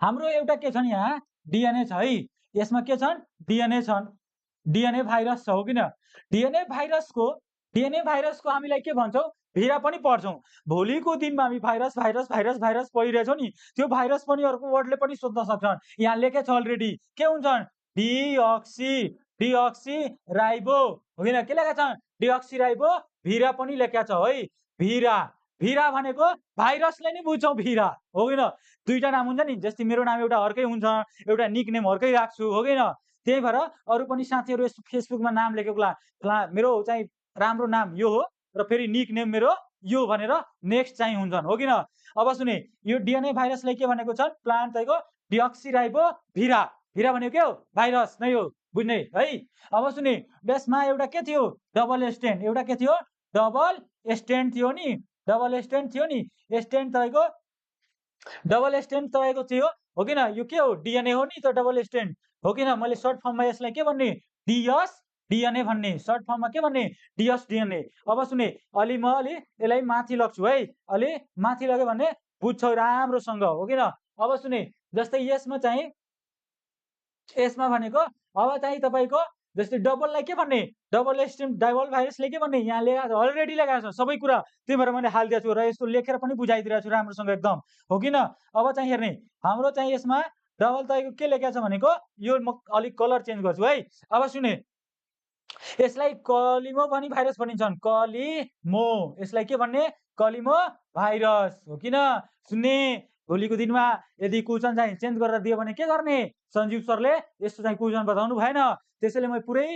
हाम्रो एउटा के छन् यहाँ डिएनए छ है यसमा के छन् डिएनए छन् डिएनए भाइरस छ हो किन डिएनए भाइरसको हामीलाई के भन्छौँ भिरा पनि पढ्छौँ भोलिको दिनमा हामी भाइरस भाइरस भाइरस भाइरस पढिरहेछौँ नि त्यो भाइरस पनि अर्को वर्डले पनि सोध्न सक्छन् यहाँ लेखेको छ अलरेडी के हुन्छन् डिअक्सी राइबो हो किन के लेखेको छ डिअक्सी राइबो भिरा पनि लेखेको छ है भिरा भनेको भाइरसले नै बुझ्छौँ भिरा हो किन दुईटा नाम हुन्छ नि जस्तै मेरो नाम एउटा अर्कै हुन्छ एउटा निक नेम अर्कै राख्छु हो किन त्यही भएर अरू पनि साथीहरू फेसबुकमा नाम लेखेको मेरो चाहिँ राम्रो नाम यो हो र फेरि निक नेम मेरो यो भनेर नेक्स्ट चाहिँ हुन्छन् हो किन अब सुने यो डिएनए भाइरसलाई के भनेको छ प्लान्ट तपाईँको डिअक्सिराइबो भिरा भनेको के हो भाइरस नै हो बुझ्ने है अब सुने यसमा एउटा के थियो डबल स्ट्यान्ड एउटा के थियो डबल स्ट्यान्ड थियो नि स्ट्यान्ड तपाईँको डबल स्ट्यान्ड तपाईँको थियो हो किन यो के हो डिएनए हो नि त डबल स्ट्यान्ड हो किन मैले सर्ट फर्ममा यसलाई के भन्ने डिएस डिएनए भन्ने सर्ट फर्ममा के भन्ने डिएस डिएनए अब सुने अलि म अलि यसलाई माथि लग्छु है अलि माथि लग्यो भने बुझ्छौ राम्रोसँग हो किन अब सुने जस्तै यसमा भनेको अब चाहिँ तपाईँको जस्तै डबललाई के भन्ने डबल स्ट्यान्ड डबल भाइरसले के भन्ने यहाँ लेखेको छ अलरेडी लेखेको छ सबै कुरा त्यही भएर मैले हालिदिएको छु र यस्तो लेखेर पनि बुझाइदिरहेको छु राम्रोसँग एकदम हो किन अब चाहिँ हेर्ने हाम्रो चाहिँ यसमा डबल तपाईँको के लेखेको छ भनेको यो म अलिक कलर चेन्ज गर्छु है अब सुने यसलाई कलिमो पनि भाइरस भनिन्छन् कलिमो यसलाई के भन्ने कलिमो भाइरस हो किन सुन्ने भोलिको दिनमा यदि क्वेसन चाहिँ चेन्ज गरेर दियो भने के गर्ने सञ्जीव सरले यस्तो चाहिँ क्वेसन बताउनु भएन त्यसैले म पुरै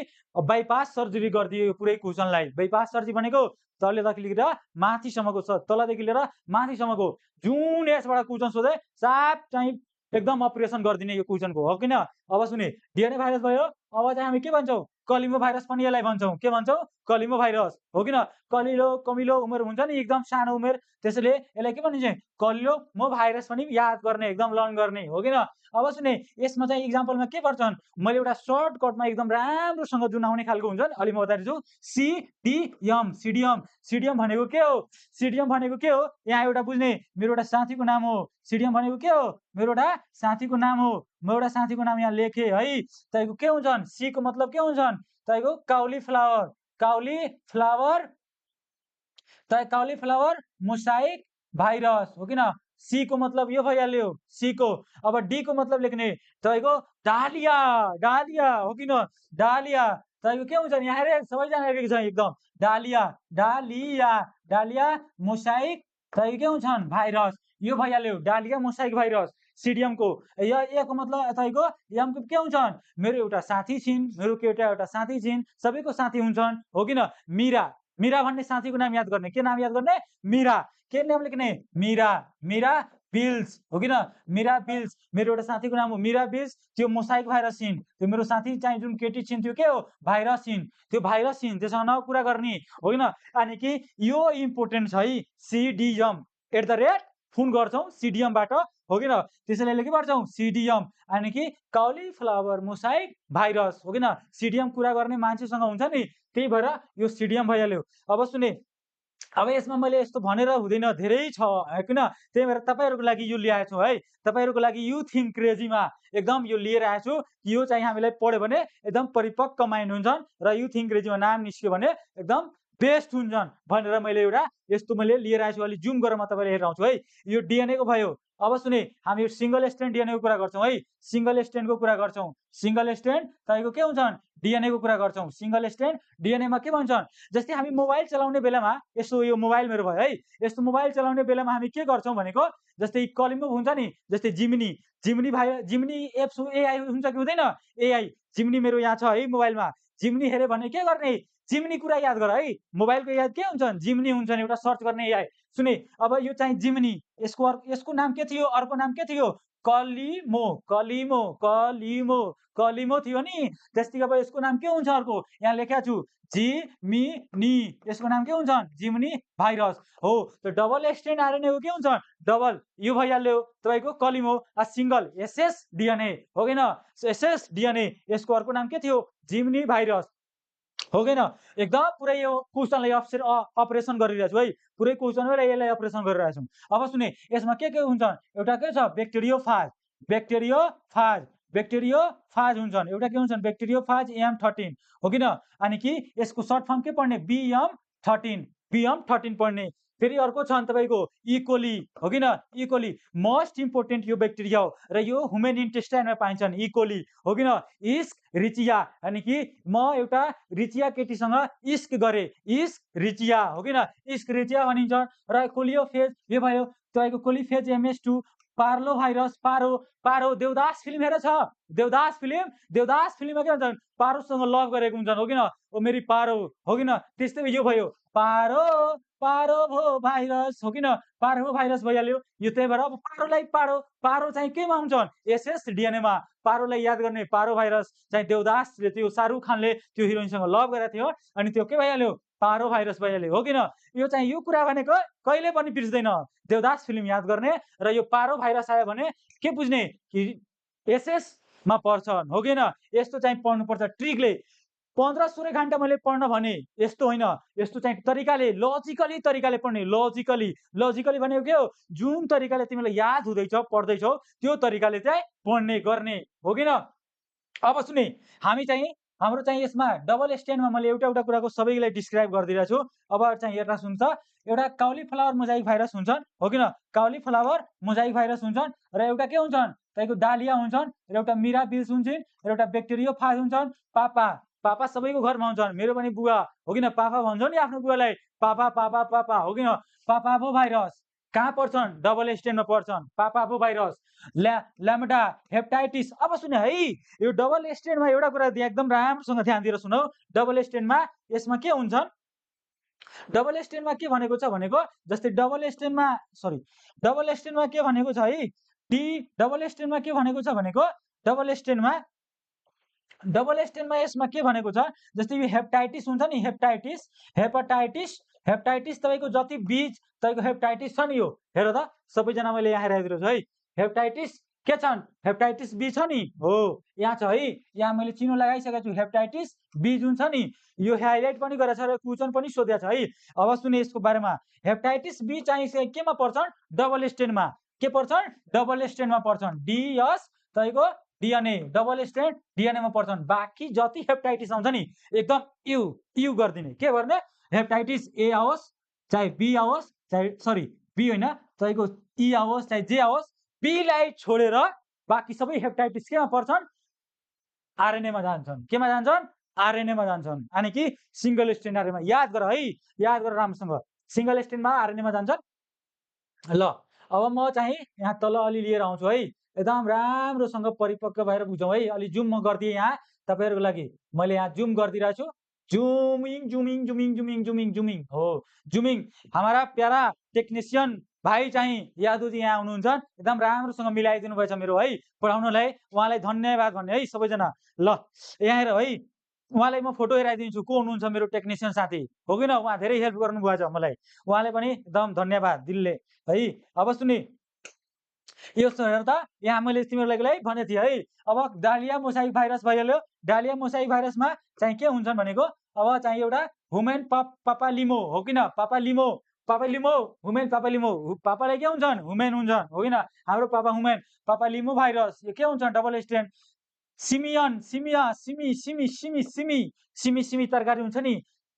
बाइपास सर्जरी गरिदिएँ यो पुरै क्वेसनलाई बाइपास सर्जरी भनेको तलदेखि लिएर माथिसम्मको छ तलदेखि लिएर माथिसम्मको जुन यसबाट क्वेसन सोधे साफ चाहिँ एकदम अपरेसन गरिदिने यो क्वेसनको हो किन अब सुने डिएनए भाइरस भयो अब चाहिँ हामी के भन्छौँ कलिमो भाइरस पनि यसलाई भन्छौँ के भन्छौँ कलिमो भाइरस हो किन कमिलो उमेर हुन्छ नि एकदम सानो उमेर त्यसैले यसलाई के भनिन्छ कलिलो भाइरस पनि याद गर्ने एकदम लर्न गर्ने हो किन अब सुने यसमा चाहिँ इक्जाम्पलमा के पर्छन् मैले एउटा सर्टकटमा एकदम राम्रोसँग जुन आउने खालको हुन्छ नि अलि म बताइदिन्छु सिडियम भनेको के हो सिडियम भनेको के हो यहाँ एउटा बुझ्ने मेरो एउटा साथीको नाम हो सिडियम भनेको के हो मेरो एउटा साथीको नाम हो म एउटा साथीको नाम यहाँ लेखेँ है तपाईँको के हुन्छन् सीको मतलब के हुन्छन् तपाईँको काउलीफ्लावर मोसाइक भाइरस हो किन सी को मतलब यो भइहाल्यो सी को अब डी को मतलब लेख्ने तपाईँको डालिया हो किन डालिया तपाईँको के हुन्छ यहाँ हेरे सबैजना हेरेको छ एकदम डालिया मोसाइक तपाईँको के हुन्छन् भाइरस यो भइहाल्यो डालिया मोसाइक भाइरस सिडियमको को मतलब तपाईँको यमको के हुन्छन् मेरो एउटा साथी छिन् मेरो एउटा साथी छिन् सबैको साथी हुन्छन् हो किन मीरा भन्ने साथीको नाम याद गर्ने के नाम याद गर्ने मीरा के नाम लेख्ने मीरा बिल्स हो किन मीरा बिल्स मेरो एउटा साथीको नाम हो मीरा बिल्स त्यो मोसाइक भाइरस छिन् त्यो मेरो साथी चाहिँ जुन केटी छिन् त्यो के हो भाइरस छिन् त्यो भाइरस छिन् त्योसँग नकुरा गर्ने हो किन अनि कि यो इम्पोर्टेन्ट छ है सिडिएम @ फोन गर्छौँ सिडिएमबाट हो कि न त्यसैले के पढ्छौँ सिडिएम अनि कि कॉलीफ्लावर मोसाइक भाइरस हो कि न सिडिएम कुरा गर्ने मान्छेसँग हुन्छ नि त्यही भएर यो सिडिएम भइहाल्यो। अब सुने अब यसमा मैले यस्तो भनेर हुँदैन धेरै छ किन त्यही भएर तपाईँहरूको लागि यो ल्याएको छु है तपाईँहरूको लागि यु थिङ्क क्रेजीमा एकदम यो लिएर आएको छु कि यो चाहिँ हामीलाई पढ्यो भने एकदम परिपक्व माइन्ड हुन्छन् र यु थिङ्क क्रेजीमा नाम निस्क्यो भने एकदम बेस्ट हुन्छन् भनेर मैले एउटा यस्तो मैले लिएर आएको छु। अलिक जुम गरेर म तपाईँलाई हेरेर आउँछु है। यो डिएनएको भयो। अब सुने हामी सिंगल स्ट्रेन्ड डिएनएको कुरा गर्छौँ है सिंगल स्ट्रेन्डको कुरा गर्छौँ। सिंगल स्ट्रेन्ड तपाईँको के हुन्छन् डिएनएको कुरा गर्छौँ। सिंगल स्ट्रेन्ड डिएनएमा के भन्छन् जस्तै हामी मोबाइल चलाउने बेलामा यस्तो यो मोबाइल मेरो भयो है यस्तो मोबाइल चलाउने बेलामा हामी के गर्छौँ भनेको जस्तै कलिम्बो हुन्छ नि जस्तै जिमिनी जिमिनी भाइ जिमिनी एप्स एआई हुन्छ कि हुँदैन एआई जिमिनी मेरो यहाँ छ है मोबाइलमा जिमिनी हेऱ्यो भने के गर्ने जिमिनी कुरा याद गर है मोबाइलको याद के हुन्छन् जिमिनी हुन्छन् एउटा सर्च गर्ने एआई। सुने अब यो चाहिँ जिमिनी यसको नाम के थियो अर्को नाम के थियो कलिमो कलिमो कलिमो कलिमो थियो नि। त्यस्तै अब यसको नाम के हुन्छ अर्को यहाँ लेखेको छु जिमिनी यसको नाम के हुन्छ जिमिनी भाइरस हो। त्यो डबल स्ट्रेन्ड आरएनएको के हुन्छ डबल यो भइहाल्यो तपाईँको कलिमो सिंगल एसएस डिएनए हो कि न एसएस डिएनए यसको अर्को नाम के थियो जिमिनी भाइरस हो कि न एकदम पुरै यो क्वेसनलाई अपरेसन गरिरहेको छु है पुरै क्वेसनमै यसलाई अपरेसन गरिरहेको छु। अब सुने यसमा के हुन्छ एउटा के छ ब्याक्टेरियोफाज ब्याक्टेरियोफाज ब्याक्टेरियोफाज हुन्छन् एउटा के हुन्छन् ब्याक्टेरियोफाज एम13 हो कि न अनि कि यसको सर्ट फर्म के पढ्ने बिएम13 पढ्ने। फेरि अर्को छन् तपाईँको इकोली हो कि न इकोली मोस्ट इम्पोर्टेन्ट यो ब्याक्टेरिया हो र यो ह्युमन इन्टेस्टाइनमा पाइन्छन् इकोली हो कि न इस्क रिचिया अनि कि म एउटा रिचिया केटीसँग इस्क गरे इस्क रिचिया हो कि न इस्क रिचिया भनिन्छ र कोलियोफेज यो भयो तपाईँको कोलिफेज एमएस2 पार्लो भाइरस पारो पारो देवदास फिल्म हेरेछ देवदास फिल्ममा के भन्छन् पारोसँग लभ गरेको हुन्छन् हो कि न ओ मेरी पारो हो कि न। त्यस्तै यो भयो पारो पारोभो भाइरस हो कि न पारोभो भाइरस भइहाल्यो यो त्यही भएर अब पारोलाई पारो चाहिँ केमा हुन्छन् एसएस डिएनएमा पारोलाई याद गर्ने पारो भाइरस चाहिँ देवदासले त्यो शाहरुख खानले त्यो हिरोइनसँग लभ गरेको थियो अनि त्यो के भइहाल्यो पारो भाइरस भइहाल्यो हो कि न। यो चाहिँ यो कुरा भनेको कहिले पनि बिर्स्दैन देवदास फिल्म याद गर्ने र यो पारो भाइरस आयो भने के बुझ्ने कि एसएसमा पर्छन् हो कि न। यस्तो चाहिँ पढ्नुपर्छ ट्रिकले 15-16 घण्टा मैले पढ्न भने यस्तो होइन यस्तो चाहिँ तरिकाले लजिकली तरिकाले पढ्ने लजिकली भनेको के हो जुन तरिकाले तिमीलाई याद हुँदैछ पढ्दैछौ त्यो तरिकाले चाहिँ पढ्ने गर्ने हो कि न। अब सुने हामी चाहिँ हाम्रो चाहिँ यसमा डबल स्ट्यान्डमा मैले एउटा कुराको सबैलाई डिस्क्राइब गरिदिरहेको छु। अब चाहिँ हेर्न सुन्छ एउटा कॉलीफ्लावर मोजाइक भाइरस हुन्छन् हो कि न कॉलीफ्लावर मोजाइक भाइरस हुन्छन् र एउटा के हुन्छन् तपाईँको डालिया हुन्छन् र एउटा मिराबिल्स हुन्छन् र एउटा ब्याक्टेरियोफाज हुन्छन् पापा सबैको घरमा हुन्छन् मेरो पनि बुवा हो कि न पापा भन्छ नि आफ्नो बुवालाई पापा पापा पापा हो कि न पापाभो भाइरस कहाँ पर्छन् डबल स्ट्यान्डमा पर्छन् पापाभो भाइरस ल्याम्डा हेप्टाइटिस। अब सुने है यो डबल स्ट्यान्डमा एउटा कुरा एकदम राम्रोसँग ध्यान दिएर सुनौ डबल स्ट्यान्डमा यसमा के हुन्छन् डबल स्ट्यान्डमा के भनेको छ भनेको जस्तै डबल स्ट्यान्डमा के भनेको छ है डबल स्ट्यान्डमा के भनेको छ भनेको डबल स्ट्यान्डमा यसमा के भनेको छ जस्तै यो हेप्टाइटिस हुन्छ नि हेप्टाइटिस तपाईँको जति बीज तपाईँको हेप्टाइटिस छ नि यो हेर त सबैजना मैले यहाँ हेराइदिएको छु है हेप्टाइटिस के छन् हेप्टाइटिस बी छ नि हो यहाँ छ है यहाँ मैले चिनो लगाइसकेको छु हेप्टाइटिस बी जुन छ नि यो हाइलाइट पनि गरेछ र क्वेसन पनि सोधेको छ है। अब सुने यसको बारेमा हेप्टाइटिस बी चाहिँ केमा पर्छन् डबल स्ट्यान्डमा के पर्छन् डबल स्ट्यान्डमा पर्छन् डीएस तपाईँको डिएनए डबल स्ट्यान्ड डिएनएमा पर्छन्। बाँकी जति हेप्टाइटिस आउँछ नि एकदम यु गरिदिने के गर्ने हेप्टाइटिस ए आओस् चाहे बी आओस् चाहे सरी बी होइन तपाईँको ई आओस् चाहे जे आओस् बीलाई छोडेर बाँकी सबै हेप्टाइटिस केमा पर्छन् आरएनएमा जान्छन् केमा जान्छन् आरएनएमा जान्छन् अनि कि सिंगल स्ट्यान्ड आरएनएमा याद गर राम्रोसँग सिंगल स्ट्यान्डमा आरएनएमा जान्छन्। ल अब म चाहिँ यहाँ तल अलि लिएर आउँछु है एकदम राम्रोसँग परिपक्व भएर बुझौँ है। अलि जुम म गरिदिएँ यहाँ तपाईँहरूको लागि मैले यहाँ जुम गरिदिरहेको छु जुमिङ हो जुमिङ हमारा प्यारा टेक्निसियन भाइ चाहिँ यादुजी यहाँ हुनुहुन्छ एकदम राम्रोसँग मिलाइदिनु भएछ मेरो है पढाउनलाई उहाँलाई धन्यवाद भन्ने है सबैजना। ल यहाँ हेर है उहाँलाई म फोटो हेराइदिन्छु को हुनुहुन्छ मेरो टेक्निसियन साथी हो कि न उहाँ धेरै हेल्प गर्नुभएको छ मलाई उहाँले पनि एकदम धन्यवाद दिलले है। अब सुनि यो हेर त यहाँ मैले तिमीहरूलाई भनेको थिएँ है। अब डालिया मोसाइक भाइरस भइहाल्यो। डालिया मोसाइक भाइरसमा चाहिँ के हुन्छन् भनेको अब चाहिँ एउटा ह्युमेन पापालिमो हो किन पापालिमो पापालिमो ह्युमेन पापालिमो पापालाई के हुन्छन् ह्युमेन हुन्छन् हो किन हाम्रो पापा ह्युमेन पापालिमो भाइरस यो के हुन्छ डबल स्ट्रेन सिमियन सिमिया सिमी सिमी सिमी सिमी सिमी सिमी तरकारी हुन्छ नि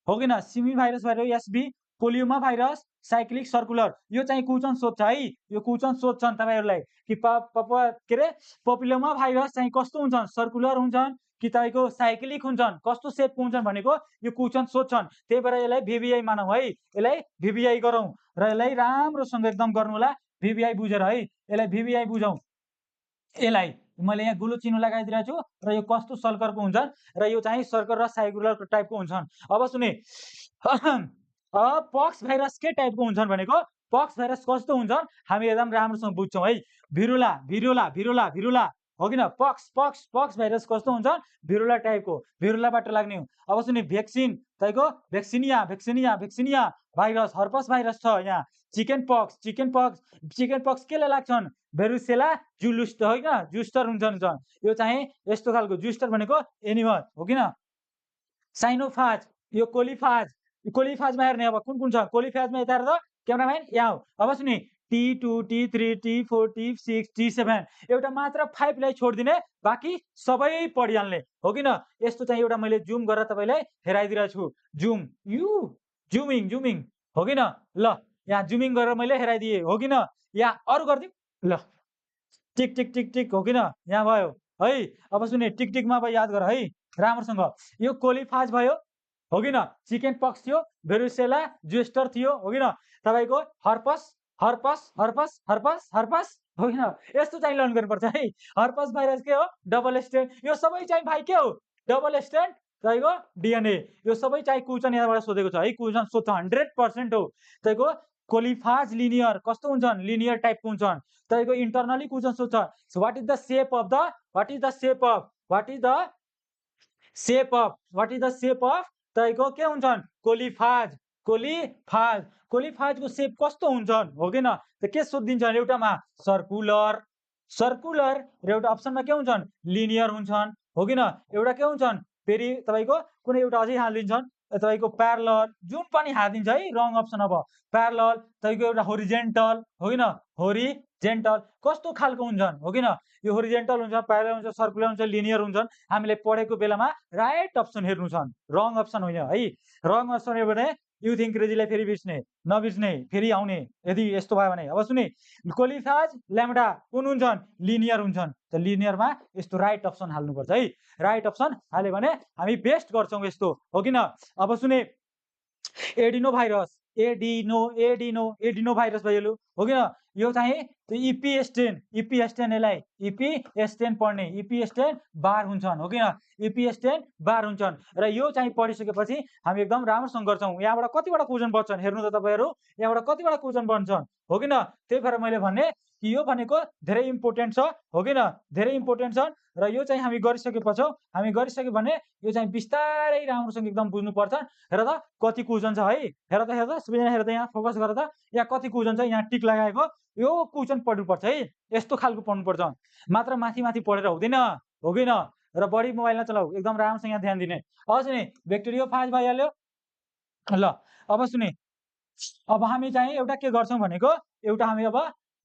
हो किन सिमी भाइरस भएर एसबी पोलियोमा भाइरस साइक्लिक सर्कुलर यो चाहिँ क्वेसन सोध्छ है यो क्वेसन सोध्छन् तपाईँहरूलाई कि के अरे पोपिलोमा भाइरस चाहिँ कस्तो हुन्छन् सर्कुलर हुन्छन् कि तपाईँको साइक्लिक हुन्छन् कस्तो सेपको हुन्छन् भनेको यो क्वेसन सोध्छन् त्यही भएर यसलाई भिभिआई मानौँ है यसलाई भिभिआई गरौँ र यसलाई राम्रोसँग एकदम गर्नु होला भिभिआई बुझेर है यसलाई भिभिआई बुझौँ यसलाई मैले यहाँ गोलो चिन्ह लगाइदिरहेको छु र यो कस्तो सर्कलको हुन्छन् र यो चाहिँ सर्कल र साइकुलर टाइपको हुन्छन् अब सुने पक्स भाइरस के टाइपको हुन्छन् भनेको पक्स भाइरस कस्तो हुन्छन् हामी एकदम राम्रोसँग बुझ्छौँ है भिरुला भिरुला भिरुला भिरुला हो किन पक्स पक्स पक्स भाइरस कस्तो हुन्छ भिरुला टाइपको भिरुलाबाट लाग्ने हो अब सुने भ्याक्सिन तपाईँको भ्याक्सिनिया भ्याक्सिनिया भ्याक्सिनिया भाइरस हर्पस भाइरस छ यहाँ चिकन पक्स केले लाग्छन् भेरुसेला जुलुस्ट होइन जुस्टर हुन्छ यो चाहिँ यस्तो खालको जुस्टर भनेको एनिमल हो किन साइनोफाज यो कोलिफाजमा हेर्ने अब कुन छ कोलिफाजमा यता हेर्दा क्यामेराम्यान यहाँ अब सुने T2 T3 T4 T6 T7 एउटा मात्र 5 लाई छोड्दिने बाँकी सबै पढिहाल्ने हो किन यस्तो चाहिँ एउटा मैले जुम गरेर तपाईँलाई हेराइदिरहेको छु जुम जुमिङ हो किन ल यहाँ जुमिङ गरेर मैले हेराइदिएँ हो किन यहाँ अरू गरिदिउँ ल टिक टिक टिक टिक हो किन यहाँ भयो है अब सुने टिक टिकमा अब याद गर है राम्रोसँग यो कोलिफाज भयो हो किन चिकन पक्स थियो भेरुसेला जुस्टर थियो हो किन तपाईँको herpes herpes herpes herpes herpes हो किन यस्तो चाहिँ लर्न गर्नुपर्छ है हर्पस भाइरस के हो डबल स्ट्रेन यो सबै चाहिँ भाइ के हो डबल स्ट्रेन तपाईँको डिएनए यो सबै चाहिँ क्वेसन यहाँबाट सोधेको छ है क्वेसन सोध्छ 100% हो तपाईँको कोलिफाज लिनियर कस्तो हुन्छन् लिनियर टाइपको हुन्छन् तपाईँको इन्टरनली क्वेसन सोध्छ what is the shape of the what is the shape of तपाईँको के हुन्छन् कोलिफाजको सेप कस्तो हुन्छन् हो किन त के सोधिदिन्छन् एउटामा सर्कुलर र एउटा अप्सनमा के हुन्छन् लिनियर हुन्छन् हो किन एउटा के हुन्छन् फेरि तपाईँको कुनै एउटा अझै हालिदिन्छन् तपाईँको प्यारलल जुन पनि हालिदिन्छ है रङ अप्सन अब प्यारलल तपाईँको एउटा होरिजेन्टल हो किन होरिजेन्टल कस्तो खालको हुन्छन् हो किन यो होरिजेन्टल हुन्छ प्यारलल हुन्छ सर्कुलर हुन्छ लिनियर हुन्छन् हामीले पढेको बेलामा राइट अप्सन हेर्नु छन् रङ अप्सन होइन है रङ अप्सन हेर्यो भने यु थिङ्क क्रेजीलाई फेरि बिर्स्ने नबिर्स्ने फेरि आउने यदि यस्तो भयो भने अब सुने कोलिफाज ल्याम्डा कुन हुन्छन् लिनियर हुन्छन् त लिनियरमा यस्तो राइट अप्सन हाल्नुपर्छ है राइट अप्सन हाल्यो भने हामी बेस्ट गर्छौँ यस्तो हो किन अब सुने एडिनो भाइरस भइहाल्यो हो किन यो चाहिँ इपिएस्टेन यसलाई पढ्ने इपिएस्टेन बार हुन्छन् हो किन इपिएस्टेन बार हुन्छन् र यो चाहिँ पढिसकेपछि हामी एकदम राम्रोसँग गर्छौँ यहाँबाट कतिवटा क्वेसन बन्छन् हेर्नु त तपाईँहरू यहाँबाट कतिवटा क्वेसन बन्छन् हो किन त्यही भएर मैले भने कि यो भनेको धेरै इम्पोर्टेन्ट छ हो किन धेरै इम्पोर्टेन्ट छ र यो चाहिँ हामी गरिसकेपछि हामी गरिसक्यो भने यो चाहिँ बिस्तारै राम्रोसँग एकदम बुझ्नुपर्छ हेर त कति क्वेसन छ है हेर त सबैजना हेर त यहाँ फोकस गर त यहाँ कति क्वेसन छ यहाँ टिक लगाएको यो क्वेसन पढ्नुपर्छ है यस्तो खालको पढ्नुपर्छ मात्र माथि पढेर हुँदैन हो किन र बढी मोबाइल नचलाऊ एकदम राम्रोसँग यहाँ ध्यान दिने अब सुने ब्याक्टेरियोफाज भइहाल्यो ल अब सुने अब हामी चाहिँ एउटा के गर्छौँ भनेको एउटा हामी अब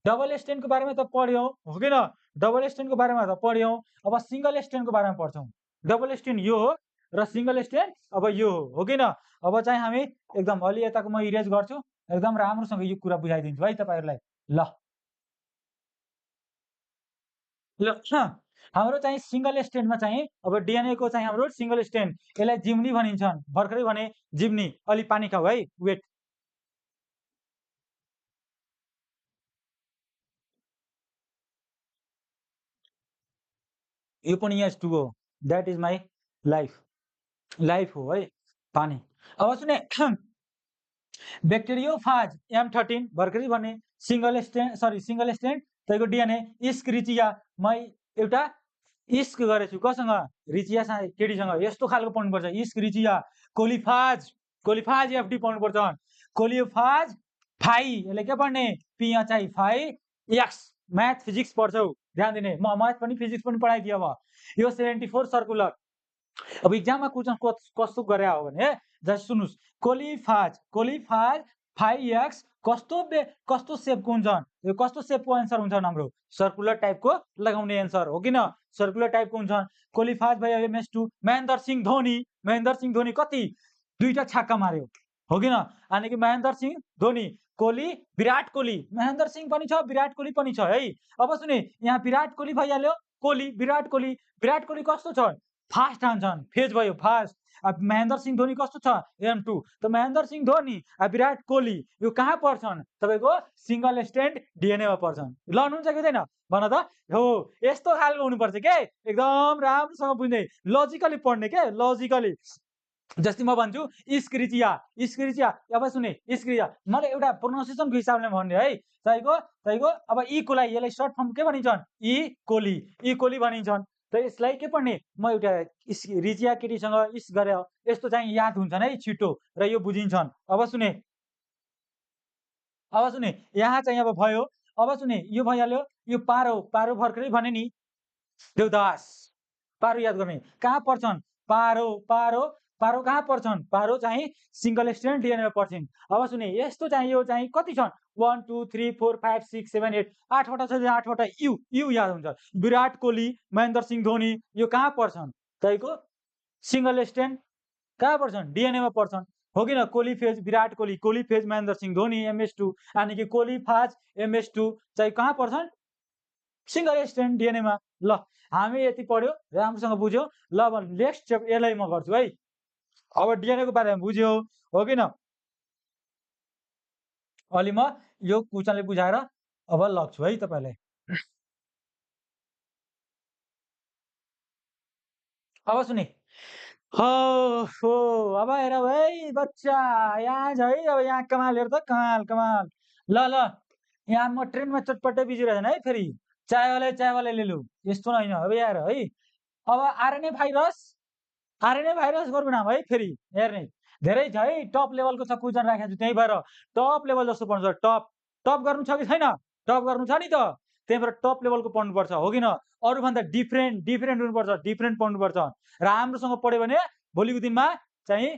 डबल स्ट्रेनको बारेमा त पढ्यौँ हो किन डबल स्ट्रेनको बारेमा त पढ्यौँ अब सिङ्गल स्ट्रेनको बारेमा पढ्छौँ डबल स्ट्रेन यो हो र सिङ्गल स्ट्रेन अब यो हो किन अब चाहिँ हामी एकदम अलि यताको म इरेज गर्छु एकदम राम्रोसँग यो कुरा बुझाइदिन्छु है तपाईँहरूलाई ल हाम्रो चाहिँ सिङ्गल स्ट्रेनमा चाहिँ अब डिएनएको चाहिँ हाम्रो सिङ्गल स्ट्रेन यसलाई जिम्नी भनिन्छन् भर्खरै भने जिम्नी अलि पानी खाऊ है वेट यो पनि यहाँ टु हो द्याट इज माई लाइफ हो है पानी अब सुने ब्याक्टेरियोफाज M13 भर्खरै भने सिङ्गल स्ट्रेन तपाईँको डिएनए इस्क रिचिया मै एउटा इस्क गरेछु कसँग रिचिया केटीसँग यस्तो खालको पढ्नुपर्छ इस्क रिचिया कोलिफाज एफडी पढ्नुपर्छ कोलियोफाज फाइ यसले के पढ्ने पिया चाहिँ फाइ एक्स म्याथ फिजिक्स पढ्छौ ध्यान दिने, म म्याथ पनि फिजिक्स पनि पढाइदिएँ। अब यो 74 सर्कुलर अब इक्जाममा क्वेसन कस्तो गरे हो भने जस्ट सुन्नुस्, कोलिफाज 5x कस्तो सेपको हुन्छ, यो कस्तो सेपको आन्सर हुन्छ हाम्रो सर्कुलर टाइपको लगाउने आन्सर हो किन, सर्कुलर टाइपको हुन्छ। कोलिफाज भयो MS2 महेन्द्र सिंह धोनी कति 2टा छक्का मार्यो हो किन, अनि कि महेन्द्र सिंह धोनी, कोहली विराट कोहली, महेन्द्र सिंह पनि छ विराट कोहली पनि छ है। अब सुने यहाँ विराट कोहली भइहाल्यो, विराट कोहली कस्तो छ फास्ट हान्छन्, फेज भयो फास्ट। अब महेन्द्र सिंह धोनी कस्तो छ M2, त महेन्द्र सिंह धोनी विराट कोहली यो कहाँ पर्छन् तपाईको सिंगल स्ट्यान्ड DNA मा पर्छन्। लनुहुन्छ कि हुँदैन भन त, हो यस्तो खालको हुनुपर्छ के, एकदम राम्रोसँग बुझ्ने, लजिकली पढ्ने के, लजिकली। जस्तै म भन्छु स्क्रिचिया, अब सुने स्क्रिचिया, मैले एउटा प्रोनाउन्सिएसनको हिसाबले भन्ने है, तपाईको अब इकोलाई यसलाई सर्ट फर्म के भनिन्छन् इकोली भनिन्छन्। त यसलाई के पढ्ने, म एउटा रिचिया केटीसँग गरे यस्तो चाहिँ याद हुन्छन् है छिटो र यो बुझिन्छन्। अब सुने यहाँ चाहिँ अब भयो, अब सुने यो भइहाल्यो, यो पारो भर्खरै भने नि देवदास, पारो याद गर्ने कहाँ पर्छन्, पारो कहाँ पर्छन्, पारो चाहिँ सिंगल स्ट्यान्ड DNA मा पर्छन्। अब सुने यस्तो चाहिँ यो चाहिँ कति छन् 1 2 3 4 5 6 7 8 8वटा छ, 8वटा यु याद हुन्छ। विराट कोहली महेन्द्र सिंह धोनी यो कहाँ पर्छन् तपाईको सिंगल स्ट्यान्ड कहाँ पर्छन् DNA मा पर्छन् हो किन। Kohli phase Virat Kohli phase Mahendra Singh Dhoni MS2, अनि कि कोहली फाज MS2 चाहिँ कहाँ पर्छन् सिंगल स्ट्यान्ड DNA मा। ल हामी यति पढ्यो राम्रोसँग बुझ्यो। ल अब नेक्स्ट यसलाई म गर्छु है, अब DNA को बारेमा बुझ्यो हो किन। अलि म यो क्वेसनले बुझाएर अब लग्छु है तपाईलाई। अब सुने हो अब हेर है बच्चा, यहाँ छ है, अब यहाँ कमाल हेर त, कमाल। ल यहाँ म ट्रेनमा चटपट्टै बिजी रहेछन् है, फेरि चायवाले ले लु यस्तो होइन। अब यार है अब आरएनए भाइरस गर्नु नाम है, फेरि हेर्ने धेरै छ है, टप लेभलको छ क्वेसन राखेको छु, त्यही भएर टप लेभल जस्तो पढ्नु छ। टप गर्नु छ कि छैन, टप गर्नु छ नि त, त्यही भएर टप लेभलको पढ्नुपर्छ हो किन। अरूभन्दा डिफ्रेन्ट हुनुपर्छ, डिफ्रेन्ट पढ्नुपर्छ। राम्रोसँग पढ्यो भने भोलिको दिनमा चाहिँ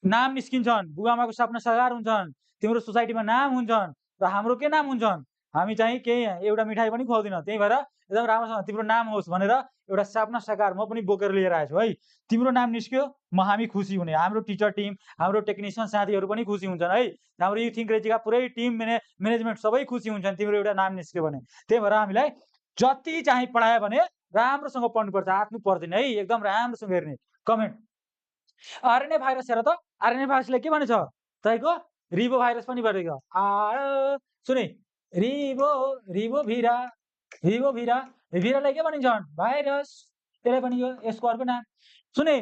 नाम निस्किन्छन्, बुबाआमाको सपना साकार हुन्छन्, तिम्रो सोसाइटीमा नाम हुन्छन्, र हाम्रो के नाम हुन्छन्, हामी चाहिँ केही एउटा मिठाई पनि खुवाउँदिन। त्यही भएर एकदम राम्रोसँग तिम्रो नाम होस् भनेर एउटा सपना साकार म पनि बोकेर लिएर आएको छु है। तिम्रो नाम निस्क्यो हामी खुसी हुने, हाम्रो टिचर टिम, हाम्रो टेक्निसियन साथीहरू पनि खुसी हुन्छन् है, हाम्रो युथ इङ्ग्रेजीका पुरै टिम म्यानेजमेन्ट सबै खुसी हुन्छन् तिम्रो एउटा नाम निस्क्यो भने। त्यही भएर हामीलाई जति चाहिँ पढायो भने राम्रोसँग पढ्नुपर्छ, आत्नु पर्दैन है, एकदम राम्रोसँग हेर्ने। कमेन्ट आरएनए भाइरस हेर त, आरएनए भाइरसले के भनेछ तपाईँको रिबो भाइरस पनि भनेको सुने रिबो भिरालाई के भनिन्छन् भाइरस, त्यसलाई पनि यसको अर्को नाम। सुने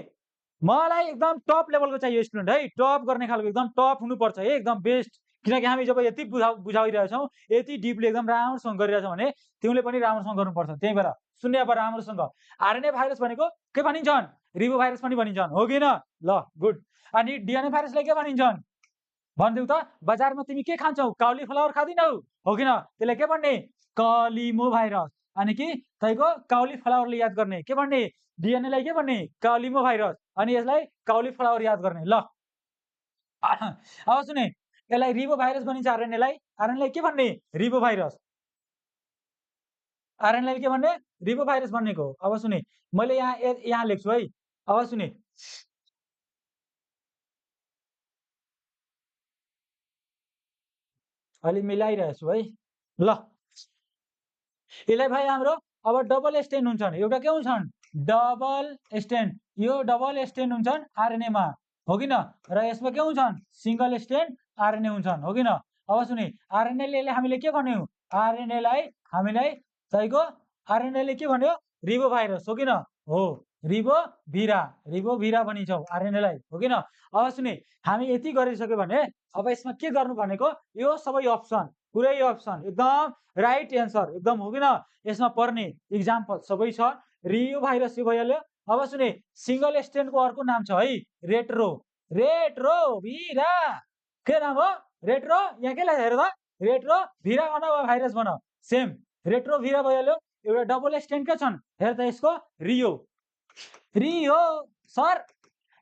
मलाई एकदम टप लेभलको चाहियो स्टुडेन्ट है, टप गर्ने खालको एकदम टप हुनुपर्छ है, एकदम बेस्ट। किनकि हामी जब यति बुझाइरहेछौँ, यति डिपली एकदम राम्रोसँग गरिरहेछौँ भने तिमीले पनि राम्रोसँग गर्नुपर्छ। त्यही भएर सुन्ने अब राम्रोसँग, आरएनए भाइरस भनेको के भनिन्छन् रिबो भाइरस पनि भनिन्छन् हो किन। ल गुड। अनि डिएनए भाइरसलाई के भनिन्छन् भनिदेऊ त, बजारमा तिमी के खान्छौ काउलीफ्लावर खाँदिनौ हो किन, त्यसलाई के भन्ने कलिमो भाइरस। अनि कि तपाईँको काउलीफ्लावरले याद गर्ने के भन्ने, डिएनएलाई के भन्ने कलिमो भाइरस, अनि यसलाई काउलीफ्लावर याद गर्ने। ल अब सुने यसलाई रिबो भाइरस भनिन्छ, आरएनएलाई के भन्ने रिबो भाइरस, आरएनएलाई के भन्ने रिबो भाइरस भन्नेको। अब सुने मैले यहाँ लेख्छु है, अब सुने अलि मिलाइरहेछु है। ल यसलाई भाइ हाम्रो अब डबल स्ट्यान्ड हुन्छन्, एउटा के हुन्छन् डबल स्ट्यान्ड, यो डबल स्ट्यान्ड हुन्छन् आरएनएमा हो किन, र यसमा के हुन्छन् सिंगल स्ट्यान्ड आरएनए हुन्छन् हो किन। अब सुने आरएनएले हामीले के भन्यौ, आरएनएलाई हामीलाई तपाईँको आरएनएले के भन्यो रिबो भाइरस हो किन, हो रिबो भिरा भनिन्छौ आरएनएलाई हो किन। अब सुने हामी यति गरिसक्यो भने अब यसमा के गर्नु भनेको, यो सबै अप्सन पुरै अप्सन एकदम राइट एन्सर एकदम हो किन, यसमा पर्ने इक्जाम्पल सबै छ। रियो भाइरस यो भइहाल्यो। अब सुने सिंगल स्ट्यान्डको अर्को नाम छ है रेट्रो भिरा, के नाम हो रेट्रो, यहाँ के हेर त रेट्रो भिरा भन वा भाइरस भन सेम रेट्रोभिरा भइहाल्यो। एउटा डबल स्ट्यान्ड के छन् हेर त यसको रियो रियो सर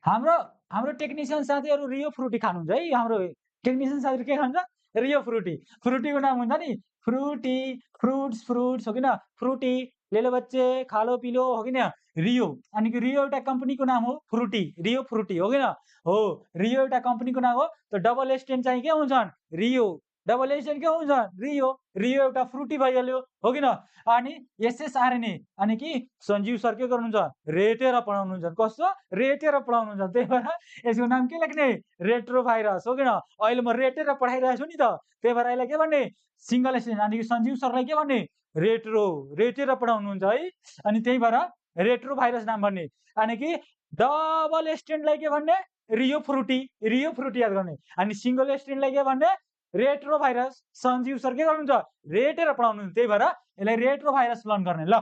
हाम्रो हाम्रो टेक्निशियन साथीहरु रियो फ्रुटी खानुहुन्छ है। हाम्रो टेक्निशियन साथीहरु के खान्छ रियो फ्रुटी। फ्रुटीको नाम हुन्छ नि फ्रुटी फ्रुट्स हो किन फ्रुटी ले लो बच्चे खा लो पी लो हो किन रियो। अनि कि रियो एउटा कम्पनीको नाम हो फ्रुटी रियो फ्रुटी हो किन हो रियो एउटा कम्पनीको नाम हो। त डबल स्ट्यान्ड चाहिँ के हुन्छन् रियो डबल स्ट्यान्ड के हुन्छ रियो रियो एउटा फ्रुटी भइहाल्यो हो किन। अनि एसएसआरएनए अनि कि सञ्जीव सर के गर्नुहुन्छ रेटेर पढाउनुहुन्छ। कस्तो रेटेर पढाउनुहुन्छ त्यही भएर यसको नाम के लेख्ने रेट्रोभाइरस हो किन। अहिले म रेटेर पढाइरहेको छु नि त त्यही भएर यसलाई के भन्ने सिंगल स्ट्यान्ड। अनि सञ्जीव सरलाई के भन्ने रेटेर पढाउनुहुन्छ है। अनि त्यही भएर रेट्रोभाइरस नाम भन्ने। अनि कि डबल स्ट्यान्डलाई के भन्ने रियो फ्रुटी याद गर्ने। अनि सिंगल स्ट्यान्डलाई के भन्ने रेट्रोभाइरस। सञ्जीव सर के गर्नुहुन्छ रेटेर पढाउनुहुन्छ त्यही भएर यसलाई रेट्रोभाइरस लर्न गर्ने। ल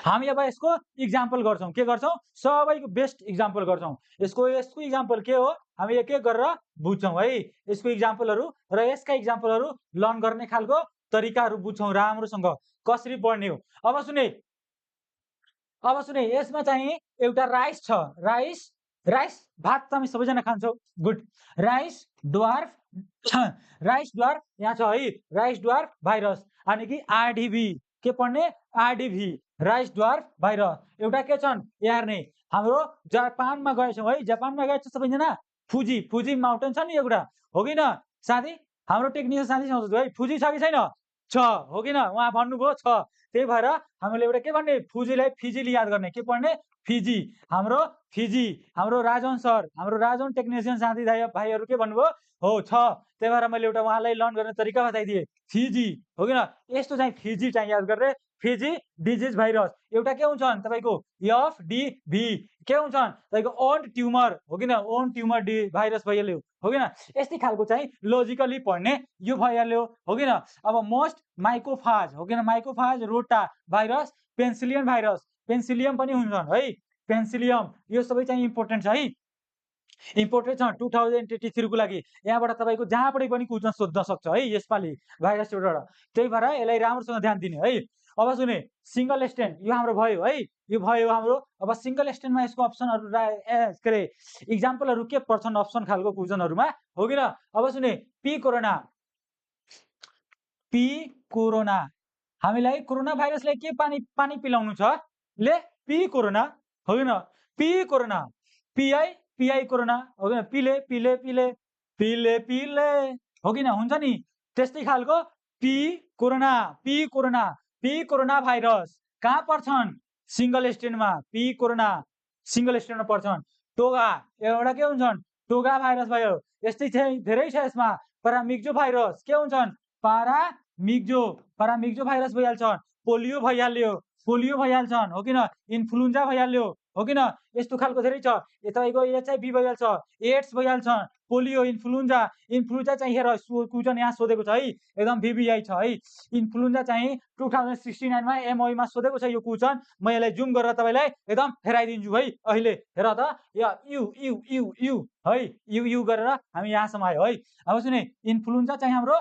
हामी अब यसको इक्जाम्पल गर्छौं के गर्छौं सबैको बेस्ट इक्जाम्पल गर्छौं। यसको इक्जाम्पल के हो हामी एक एक गरेर बुझ्छौं है। यसको इक्जाम्पलहरु र यसका इक्जाम्पलहरु लर्न गर्ने खालको तरिकाहरु बुझ्छौं राम्रोसँग कसरी पढ्ने हो। अब सुने यसमा चाहिँ एउटा राइस छ। राइस भात त हामी सबैजना खान्छौं गुड। राइस ड्वार्फ यहाँ छ है राइस ड्वार्फ भाइरस। अनि कि आरडीभी के पढ्ने आरडीभी राइस ड्वार्फ भाइरस। एउटा के छन् हेर्ने हाम्रो जापानमा गएछौं है। जापानमा गएछ सबैजना फुजी माउन्टेन छ नि एउटा हो किन साथी। हाम्रो टेक्निशियन साथी सोच्छु है फुजी छ कि छैन छ हो किन उहाँ भन्नुभयो छ। त्यही भएर हामीले एउटा के भन्ने फुजीलाई फिजिली याद गर्ने के पढ्ने फिजी। हाम्रो राजन सर हाम्रो राजन टेक्निशियन साथी भाइहरु के भन्नुभयो हो छ। त्यही भएर मैले एउटा उहाँलाई लर्न गर्ने तरिका बताइदिए फिजी हो किन। यस्तो चाहिँ फिजी चाहिँ याद गर्ने फिजी डिजिज भाइरस। एउटा के हुन्छन् तपाईको एफडीभी के हुन्छन् तपाईको ओन ट्युमर हो किन ओन ट्युमर भाइरस भइहाल्यो हो किन। यस्तै खालको चाहिँ लोजिकली पढ्ने यो भइहाल्यो हो किन। अब मोस्ट माइकोफाज हो किन माइकोफाज रोटा भाइरस पेन्सिलियम भाइरस पेन्सिलियम पनि हुन्छन् है पेन्सिलियम यो सबै चाहिँ इम्पोर्टेन्ट छ है इम्पोर्टेन्ट छ 2083 को लागि। यहाँबाट तपाईको जहाँबाट पनि क्वेशन सोध्न सक्छ है यसपालि भाइरस एउटा। त्यही भएर यसलाई राम्रोसँग ध्यान दिने है। अब सुने सिंगल स्ट्यान्ड यो हाम्रो भयो है यो भयो हाम्रो। अब सिंगल स्ट्यान्डमा यसको अप्सनहरु के रे इक्जाम्पलहरु के पर्छन् अप्सन खालको क्वेशनहरुमा हो किन। अब सुने पी कोरोना हामीलाई कोरोना भाइरसलाई के पानी पिलाउनु छ ले पी कोरोना हो किन पी कोरोना पीआई कोरोना हो किन पिले हो किन हुन्छ नि त्यस्तै खालको पी कोरोना भाइरस कहाँ पर्छन् सिंगल स्ट्यान्डमा पी कोरोना सिंगल स्ट्यान्डमा पर्छन्। टोगा एउटा के हुन्छन् टोगा भाइरस भयो। यस्तै चाहिँ धेरै छ यसमा पारामिक्जो भाइरस के हुन्छन् पारामिक्जो भाइरस भइहाल्छन्। पोलियो भइहाल्छन् हो किन इन्फ्लुएन्जा भइहाल्यो हो किन। यस्तो खालको धेरै छ तपाईको एचआईभी भइहाल्छ एड्स भइहाल्छन् पोलियो इन्फ्लुएन्जा चाहिँ हेर क्वेशन यहाँ सोधेको छ है एकदम भिभिआई छ है। इन्फ्लुएन्जा चाहिँ 2069 मा एमओई मा सोधेको छ यो क्वेशन। म यसलाई जुम गरेर तपाईलाई एकदम हेराइदिन्छु है अहिले हेर त यु है यु गरेर हामी यहाँसम्म आयो है। अब सुने इन्फ्लुएन्जा चाहिँ हाम्रो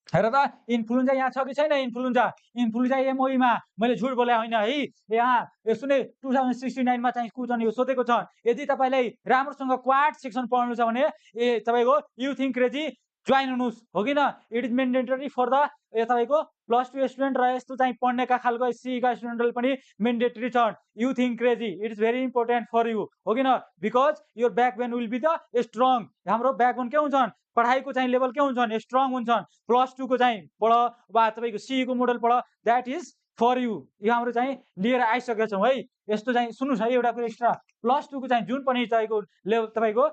हेर त इन्फ्लुएन्जा यहाँ छ कि छैन इन्फ्लुएन्जा एमओई मा मैले झुट बोले होइन है। यहाँ सुने 2069 मा चाहिँ क्वेशन यो सोधेको छ। यदि तपाईलाई राम्रोसँग क्वाड सेक्सन पढ्नु छ भने तपाईको यु थिंक क्रेजी जोइन हुनुस् हो किन। It is mandatory for the तपाईको +2 स्टुडेन्ट र यस्तो चाहिँ पढ्नेका खालको सी का स्टुडेन्टले पनि मेन्डेटरी छ। You think crazy it is very important for you हो किन because your backbone will be the strong. हाम्रो ब्याकबोन के हुन्छन् पढाइको चाहिँ लेभल के हुन्छन् स्ट्रङ हुन्छन्। +2 को चाहिँ पढ वा तपाईको सी को मोडल पढ दैट इज फर यु। यो हाम्रो चाहिँ लिएर आइसकेका छौं है। यस्तो चाहिँ सुन्नुस् है एउटा कुरा एक्स्ट्रा +2 को चाहिँ जुन पनि चाहिएको लेभल तपाईको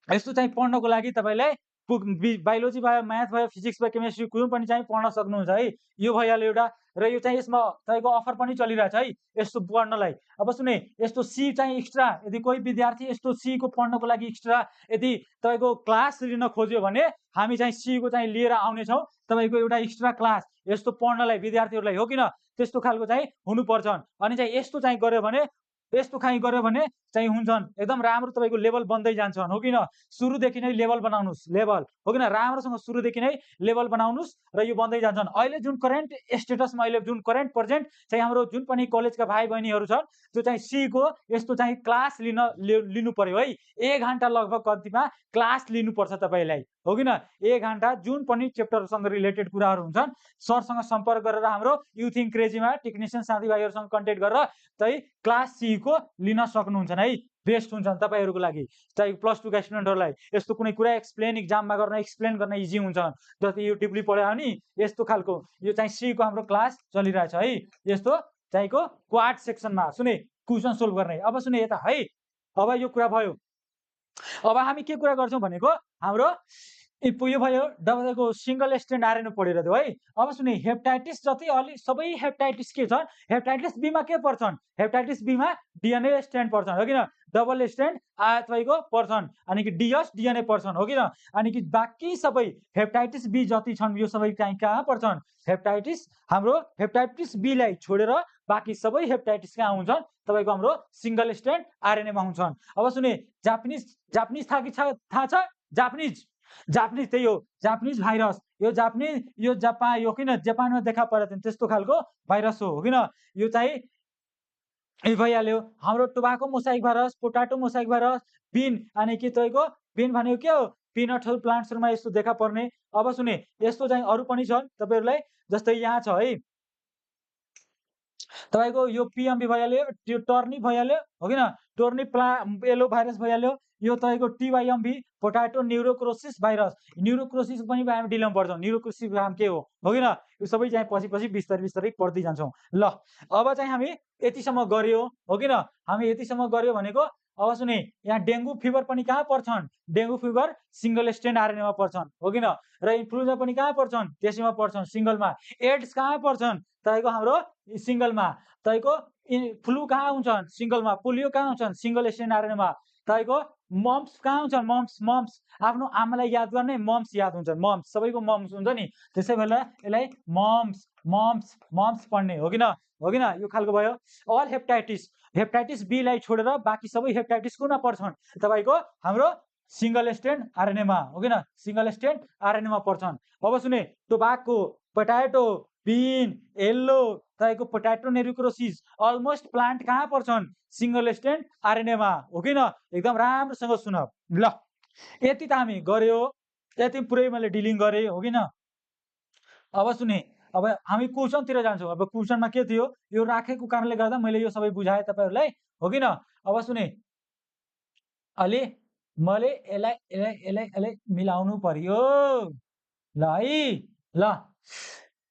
यस्तो चाहिँ पढ्नको लागि तपाईलाई बायोलोजी भयो म्याथ भयो फिजिक्स भयो केमिस्ट्री कुनै पनि चाहिँ पढ्न सक्नुहुन्छ है। यो भइहाल्यो एउटा र यो चाहिँ यसमा तपाईको अफर पनि चलिरहेछ है यस्तो पढ्नलाई। अब सुने यस्तो सी चाहिँ एक्स्ट्रा यदि कोही विद्यार्थी यस्तो सी को पढ्नको लागि एक्स्ट्रा यदि तपाईको क्लास लिन खोज्यो भने हामी चाहिँ सी को चाहिँ लिएर आउने छौं तपाईको एउटा एक्स्ट्रा क्लास यस्तो पढ्नलाई विद्यार्थीहरुलाई हो किन त्यस्तो खालको चाहिँ हुनुपर्छ। अनि चाहिँ यस्तो चाहिँ गर्यो भने चाहिँ हुन्छन् एकदम राम्रो तपाईको लेभल बन्दै जान्छन् हो किन सुरुदेखि नै लेभल बनाउनुस् लेभल हो किन राम्रोसँग सुरुदेखि नै लेभल बनाउनुस् र यो बन्दै जान्छन् अहिले जुन करेन्ट स्टेटसमा अहिले जुन करेन्ट प्रेजेन्ट चाहिँ हाम्रो जुन पनि कलेजका भाइ बहिनीहरू छन् त्यो चाहिँ सी को यस्तो चाहिँ क्लास लिनु पर्यो है 1 घण्टा लगभग कतिमा क्लास लिनुपर्छ तपाईलाई हो किन 1 घण्टा जुन पनि च्याप्टरसँग रिलेटेड कुराहरू हुन्छन् सरसँग सम्पर्क गरेर हाम्रो युथ इन क्रेजीमा टेक्निशियन साथीभाइहरूसँग कन्ट्याक्ट गरेर चाहिँ क्लास सी को लिन सक्नुहुन्छ है बेस्ट हुन्छ तपाईहरुको लागि चाहिँ प्लस 2 का स्टुडेन्टहरुलाई यस्तो कुनै कुरा एक्सप्लेन गर्न इजी हुन्छ जति युट्युबले पढायो नि यस्तो खालको यो चाहिँ सी को हाम्रो क्लास चलिरहेछ है यस्तो चाहिँको क्वाड सेक्सनमा सुने क्वेशन सोल्भ गर्ने अब सुने यता है अब यो कुरा भयो अब हामी के कुरा गर्छौं भनेको हाम्रो यो भयो तपाईँको सिंगल स्ट्यान्ड आरएनए पढेर थियो है अब सुने हेपाटाइटिस जति अलि सबै हेपाटाइटिस के छन् हेपाटाइटिस बी मा के पर्छन् हेपाटाइटिस बी मा डीएनए स्ट्यान्ड पर्छन् हो किन डबल स्ट्यान्ड तपाईँको पर्छन् अनि कि डीएस डीएनए पर्छन् हो किन अनि कि बाकी सबै हेपाटाइटिस बी जति छन् यो सबै चाहिँ कहाँ पर्छन् हेपाटाइटिस हाम्रो हेपाटाइटिस बी लाई छोडेर बाकी सबै हेपाटाइटिस कहाँ हुन्छन् तपाईको हाम्रो सिंगल स्ट्यान्ड आरएनए मा हुन्छन् अब सुने जापानिज थाहा छ जापानिज त्यही हो जापानिज भाइरस यो जापान यो किन जापानमा देखा परेको थियो त्यस्तो खालको भाइरस हो किन यो चाहिँ भइहाल्यो हाम्रो tobacco mosaic virus potato mosaic virus bean अनि कि तपाईँको बिन भनेको के हो पिनट प्लान्ट्सहरुमा यस्तो देखा पर्ने अब सुने यस्तो चाहिँ अरु पनि छन् तपाईहरुलाई जस्तै यहाँ छ है तपाईको यो पीएमबी भइहाल्यो त्यो टर्नी भइहाल्यो हो किन टर्नी येलो भाइरस भइहाल्यो यो तपाईको टीवाईएमबी पोटाटो न्यूरोक्रोसिस भाइरस न्यूरोक्रोसिस पनि हामी डिलमा पर्छौं न्यूरोक्रोसिस नाम के हो किन यो सबै चाहिँ पछि बिस्तारै पढ्दै जान्छौं ल अब चाहिँ हामी यतिसम्म गर्यो हो किन हामी यतिसम्म गर्यो भनेको अब सुने यहाँ डेंगू फिभर पनि कहाँ पर्छन् डेंगू फिभर सिंगल स्ट्यान्ड आरएनएमा पर्छन् हो किन र इन्फ्लुएन्जा पनि कहाँ पर्छन् त्यसैमा पर्छन् सिंगलमा एड्स कहाँ पर्छन् तपाईको हाम्रो सिंगलमा तपाईको फ्लू कहाँ हुन्छन् सिंगलमा पोलियो कहाँ हुन्छन् सिंगल स्ट्यान्ड आरएनएमा तपाईको मम्स कहाँ हुन्छन् मम्स आफ्नो आमालाई याद गर्ने मम्स याद हुन्छन् मम्स सबैको मम्स हुन्छ नि त्यसै बेला यसलाई मम्स पढ्ने हो किन यो खालको भयो अल हेपाटाइटिस बी लाई छोडेर बाकी सबै हेपाटाइटिस कुनमा पर्छन् तपाईको हाम्रो सिंगल स्ट्यान्ड आरएनएमा हो किन सिंगल स्ट्यान्ड आरएनएमा पर्छन् अब सुने टोबाको पोटाटो बीन येल्लो तपाईको पोटाटो न्यूरोक्रोसिस अलमोस्ट प्लान्ट कहाँ पर्छन् सिंगल स्ट्यान्ड आरएनएमा हो किन एकदम राम्रोसँग सुन ल यति त हामी गर्यो यति पुरै मैले डिलिङ गरे हो किन अब सुने अब हामी क्वेशनतिर जान्छौं अब क्वेशनमा के थियो यो राखेको कारणले गर्दा मैले यो सबै बुझाए तपाईहरुलाई हो किन अब सुने अलि मैले यसलाई मिलाउनु पर्यो ल है ल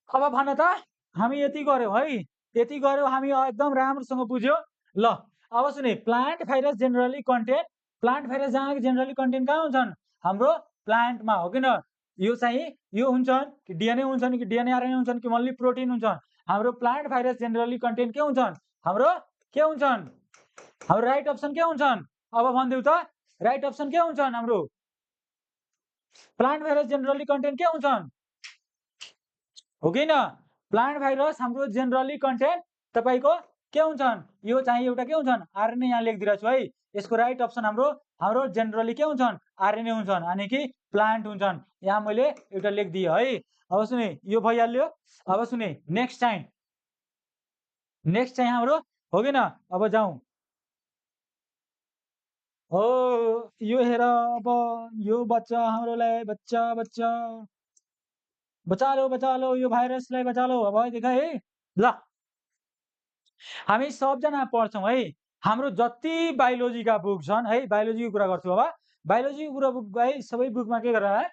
अब भन त हामी यति गर्यो है यति गर्यो हामी एकदम राम्रोसँग बुझ्यो ल अब सुने plant virus generally content plant virus जहाँ जेनरली कन्टेन्ट कहाँ हुन्छन् हाम्रो प्लान्टमा हो किन यो चाहिँ यो हुन्छन् कि डीएनए हुन्छन् कि डीएनए आरएनए हुन्छन् कि ओन्ली प्रोटिन हुन्छन् हाम्रो प्लान्ट भाइरस जेनरली कन्टेन्ट के हुन्छन् हाम्रो के हुन्छन् हाम्रो राइट अप्सन के हुन्छन् अब भन्दिउ त राइट अप्सन के हुन्छन् हाम्रो प्लान्ट भाइरस जेनरली कन्टेन्ट के हुन्छन् हो किन प्लान्ट भाइरस हाम्रो जेनरली कन्टेन्ट तपाईको के हुन्छन् यो चाहिँ एउटा के हुन्छन् आरएनए यहाँ लेखिदिरहेको छु है यसको राइट अप्सन हाम्रो जेनरली के हुन्छन् आरएनए हुन्छन् अनि कि प्लान्ट हुन्छन् यहाँ मैले एउटा लेखिदिए है अब सुने यो भइहाल्यो अब सुने नेक्स्ट चाहिँ हाम्रो हो किन अब जाउँ हो यो हेर अब यो बच्चा हाम्रोलाई बच्चा बचा लो यो भाइरसलाई बचा लो अब देखा है ल हामी सबजना पढ्छौं है हाम्रो जति बायोलोजीका बुक छन् है बायोलोजीको कुरा गर्छु अब बायोलोजीको कुरा बुक है सबै बुकमा के गरेर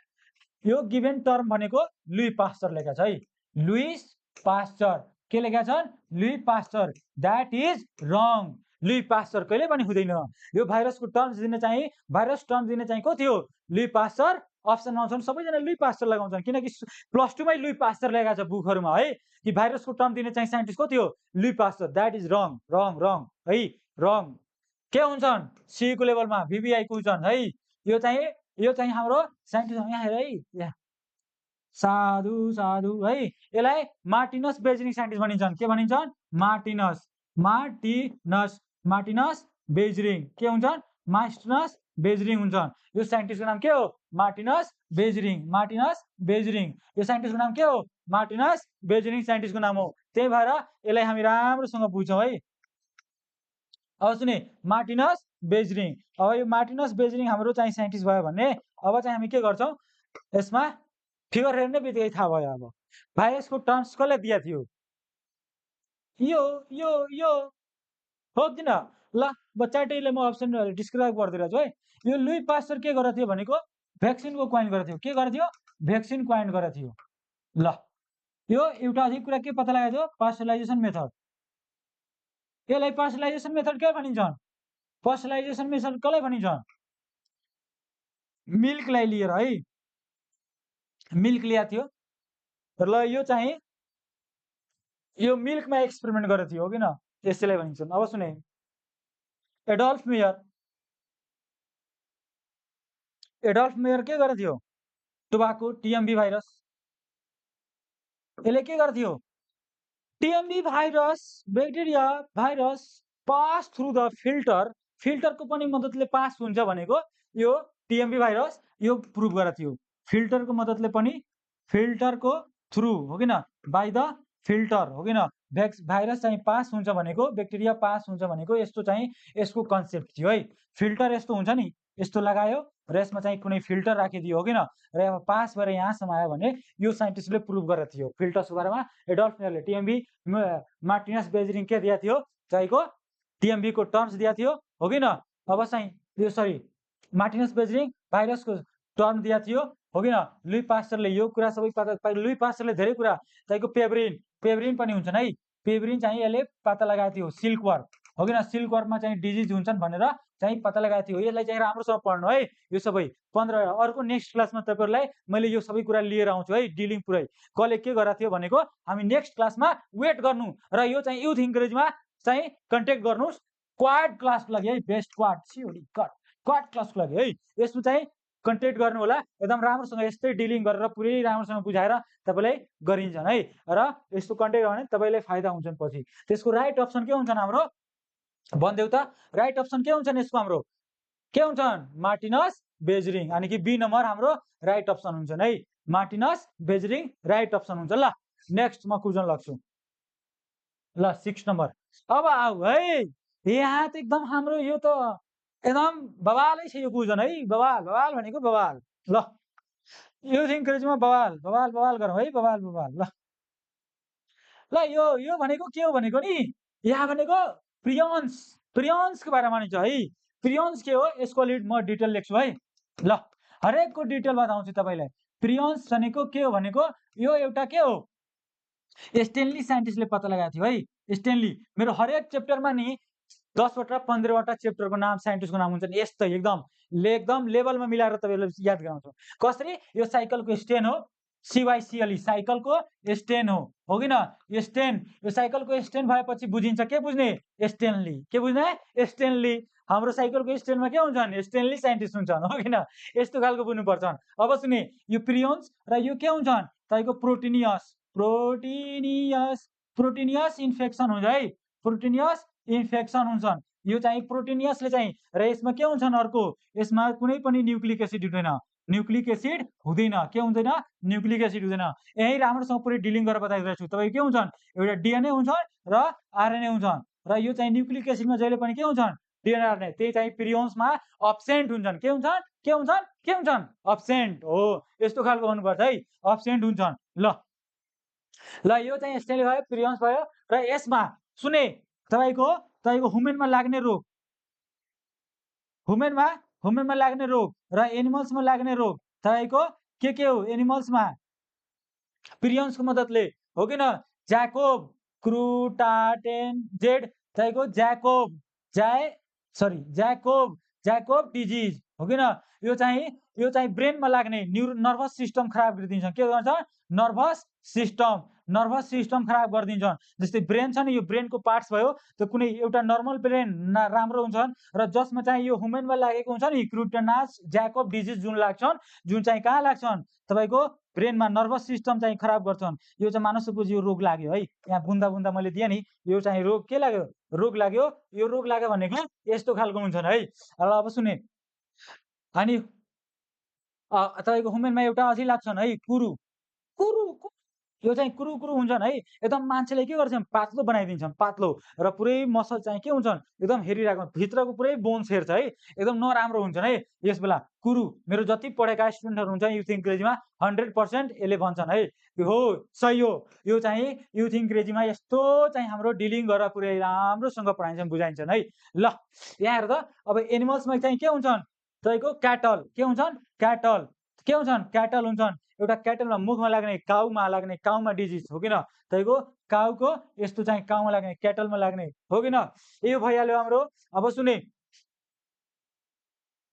यो गिभन टर्म भनेको लुई पास्चर लेखा छ है लुइस पास्चर के लेखा छन् Louis Pasteur that is wrong Louis Pasteur कहिले पनि हुँदैन यो भाइरसको टर्म्स दिने चाहिँ भाइरस टर्म दिने चाहिँ को थियो लुई पास्चर अप्सन आउँछन् सबैजना लुई पास्चर लगाउँछन् किनकि प्लस 2 मै लुई पास्चर लेखा छ बुकहरुमा है कि भाइरसको टर्म दिने चाहिँ साइन्टिस्ट को थियो लुई पास्चर दैट इज रङ है रङ के हुन्छन् सी को लेभलमा भिभिआई को हुन्छन् है यो चाहिँ हाम्रो साइन्टिस्ट यहाँ हेर है यहाँ साधु है यसलाई मार्टिनस बेजनिक साइन्टिस्ट भनिन्छन् के भनिन्छन् मार्टिनस बेजरिङ के हुन्छन् मार्टिनस बेजरिङ हुन्छन् यो साइन्टिस्टको नाम के हो मार्टिनस बेजरिङ यो साइन्टिस्टको नाम के हो मार्टिनस बेजरिङ साइन्टिस्टको नाम हो त्यही भएर यसलाई हामी राम्रोसँग बुझ्छौँ है अब सुने मार्टिनस बेजरिङ अब यो मार्टिनस बेजरिङ हाम्रो चाहिँ साइन्टिस्ट भयो भने अब चाहिँ हामी के गर्छौँ यसमा फिगर हेर्ने बित्तिकै थाहा भयो अब भाइ यसको टर्म्स कसले दिएको थियो यो हो किन ल बच्चाटैले म अप्सन डिस्क्राइब गरिदिरहेको छु है यो लुई पास्चर के गरेको थियो भनेको भ्याक्सिनको क्वाइन गरेको थियो के गरेको थियो भ्याक्सिन क्वाइन गरेको थियो ल यो एउटा अधिक कुरा के पत्ता लगाएको थियो पास्चराइजेसन मेथड यसलाई पास्चराइजेसन मेथड के भनिन्छन् पास्चराइजेसन मेथड कसलाई भनिन्छन् मिल्कलाई लिएर है मिल्क ल्याएको थियो ल यो चाहिँ यो मिल्कमा एक्सपेरिमेन्ट गरेको थियो हो किन यसैलाई भनिन्छन् अब सुने एडल्फ मेयर के गरेको थियो टोबाको टिएमबी भाइरस यसले के गरेको थियो TMB virus bacteria virus pass through the फिल्टरको पनि मद्दतले पास हुन्छ भनेको यो टिएमबी भाइरस यो प्रुभ गरेको थियो फिल्टरको मद्दतले पनि फिल्टरको थ्रु हो किन बाइ द फिल्टर हो किन भाइरस चाहिँ पास हुन्छ भनेको ब्याक्टेरिया पास हुन्छ भनेको यस्तो चाहिँ यसको कन्सेप्ट थियो है फिल्टर यस्तो हुन्छ नि यस्तो लगायो र यसमा चाहिँ कुनै फिल्टर राखिदियो हो किन र अब पास भएर यहाँसम्म आयो भने यो साइन्टिस्टले प्रुभ गरेको थियो फिल्टरको बारेमा एडल्फ मेयरले टिएमबी मार्टिनस बेजरिङ के दिएको थियो चाहिँको टिएमबीको टर्म्स दिएको थियो हो किन अब चाहिँ यो सरी मार्टिनस बेजरिङ भाइरसको टर्म दिएको थियो हो किन लुई पास्चरले यो कुरा सबै पत्ता लुई पास्चरले धेरै कुरा चाहिँको पेब्रिन पनि हुन्छन् है पेब्रिन चाहिँ यसले पत्ता लगाएको थियो सिल्कवर्म हो किन सिल्कवर्ममा चाहिँ डिजिज हुन्छन् भनेर चाहिँ पत्ता लगाएको थियो यसलाई चाहिँ राम्रोसँग पढ्नु है यो सबै 15 अर्को नेक्स्ट क्लासमा तपाईँहरूलाई मैले यो सबै कुरा लिएर आउँछु है डिलिङ पुरै कसले के गरेको थियो भनेको हामी नेक्स्ट क्लासमा वेट गर्नु र यो चाहिँ युथ इङ्ग्रेजमा चाहिँ कन्ट्याक्ट गर्नुहोस् क्वाड क्लासको लागि है बेस्ट क्वाड क्लासको लागि है यसमा चाहिँ कन्ट्याक्ट गर्नु होला एकदम राम्रोसँग यस्तै डिलिङ गरेर पुरै राम्रोसँग बुझाएर तपाईँलाई गरिन्छन् है र यस्तो कन्ट्याक्ट गर्ने तपाईँलाई फाइदा हुन्छन् पछि त्यसको राइट अप्सन के हुन्छन् हाम्रो भनिदेऊ त राइट अप्सन के हुन्छन् यसको हाम्रो के हुन्छन् मार्टिनस बेजरिङ यानि कि बी नम्बर हाम्रो राइट अप्सन हुन्छन् है मार्टिनस बेजरिङ राइट अप्सन हुन्छ ल नेक्स्ट म क्वेसन लाग्छु ल 6 नम्बर अब आऊ है यहाँ त एकदम हाम्रो यो त एकदम बवालै छ यो क्वेसन है बवाल भनेको बवाल ल यो इङ्ग्रेजीमा बवाल गरौँ है बवाल ल यो भनेको के हो भनेको नि यहाँ भनेको प्रियन्सको बारेमा भनिन्छ है प्रियन्स के हो यसको लिड म डिटेल लेख्छु है ल हरेकको डिटेल बताउँछु तपाईँलाई प्रियन्स भनेको के हो भनेको यो एउटा के हो स्टेनली साइन्टिस्टले पत्ता लगाएको थियो है स्टेनली मेरो हरेक च्याप्टरमा नि 10वटा 15वटा च्याप्टरको नाम साइन्टिस्टको नाम हुन्छ नि यस्तै एकदम लेभलमा मिलाएर तपाईँहरूले याद गराउँछु कसरी यो साइकलको स्टेन हो सिवाइसिएलई साइकलको स्टेन हो किन स्टेन यो साइकलको स्टेन भएपछि बुझिन्छ के बुझ्ने स्टेनली के बुझ्ने स्टेनली हाम्रो साइकलको स्टेनमा के हुन्छन् स्टेनली साइन्टिस्ट हुन्छन् हो किन यस्तो खालको बुझ्नुपर्छ अब सुने यो प्रियन्स र यो के हुन्छन् तपाईँको प्रोटिनियस इन्फेक्सन हुन्छ है प्रोटिनियस इन्फेक्सन हुन्छन् यो चाहिँ प्रोटिनियसले चाहिँ र यसमा के हुन्छन् अर्को यसमा कुनै पनि न्युक्लिक एसिड हुँदैन के हुँदैन न्युक्लिक एसिड हुँदैन यही राम्रोसँग पुरै डिलिङ गरेर बताइरहेको छु तपाईँ के हुन्छन् एउटा डिएनए हुन्छन् र आरएनए हुन्छन् र यो चाहिँ न्युक्लिक एसिडमा जहिले पनि के हुन्छन् डिएनए आरएनए त्यही चाहिँ प्रियन्समा अब्सेन्ट हुन्छन् के हुन्छन् अब्सेन्ट हो यस्तो खालको भन्नुपर्छ है अब्सेन्ट हुन्छन् ल यो चाहिँ स्टेनली भयो प्रियन्स भयो र यसमा सुने तपाईको ह्युमनमा लाग्ने रोग ह्युमनमा लाग्ने रोग र एनिमल्समा लाग्ने रोग तपाईको के हो एनिमल्समा प्रियन्सको मद्दतले हो किन ज्याकोब क्रुटाटेन जेड तपाईको ज्याकोब डिजिज हो किन यो चाहिँ ब्रेनमा लाग्ने नर्भस सिस्टम खराब गरिदिन्छ के गर्छ नर्भस सिस्टम खराब गरिदिन्छन् जस्तै ब्रेन छ नि यो ब्रेनको पार्ट्स भयो त्यो कुनै एउटा नर्मल ब्रेन राम्रो हुन्छन् र जसमा चाहिँ यो ह्युमनमा लागेको हुन्छ नि क्रुटानास ज्याकोब डिजिज जुन लाग्छन् जुन चाहिँ कहाँ लाग्छन् तपाईको ब्रेनमा नर्भस सिस्टम चाहिँ खराब गर्छन्। यो चाहिँ मानव यो रोग लाग्यो है। यहाँ बुन्दा बुन्दा मैले दिएँ नि, यो चाहिँ रोग के लाग्यो, रोग लाग्यो। यो रोग लाग्यो भनेको यस्तो खालको हुन्छन् है। ल अब सुने, अनि तपाईँको हुमेनमा एउटा अझै लाग्छन् है, कुरु कुरु यो चाहिँ कुरु कुरु हुन्छन् है। एकदम मान्छेले के गर्छन्, पातलो बनाइदिन्छन्, पातलो, र पुरै मसल चाहिँ के हुन्छन्, एकदम हेरिरहेको, भित्रको पुरै बोन्स हेर्छ है, एकदम नराम्रो हुन्छन् है। यस बेला कुरु, मेरो जति पढेका स्टुडेन्टहरू हुन्छ युथ इङ्ग्रेजीमा 100% यसले भन्छन् है, हो सही हो। यो चाहिँ युथ इङ्ग्रेजीमा यस्तो चाहिँ हाम्रो डिलिङ गरेर पुरै राम्रोसँग पढाइन्छन्, बुझाइन्छन् है। ल यहाँ हेर त, अब एनिमल्समा चाहिँ के हुन्छन्, तपाईँको क्याटल, के हुन्छन्, क्याटल, के हुन्छन्, क्याटल हुन्छन्। एउटा क्याटलमा मुखमा लाग्ने, काउमा डिजिज हो किन, तपाईँको काउको यस्तो चाहिँ काउमा लाग्ने, क्याटलमा लाग्ने हो किन, यो भइहाल्यो हाम्रो। अब सुने,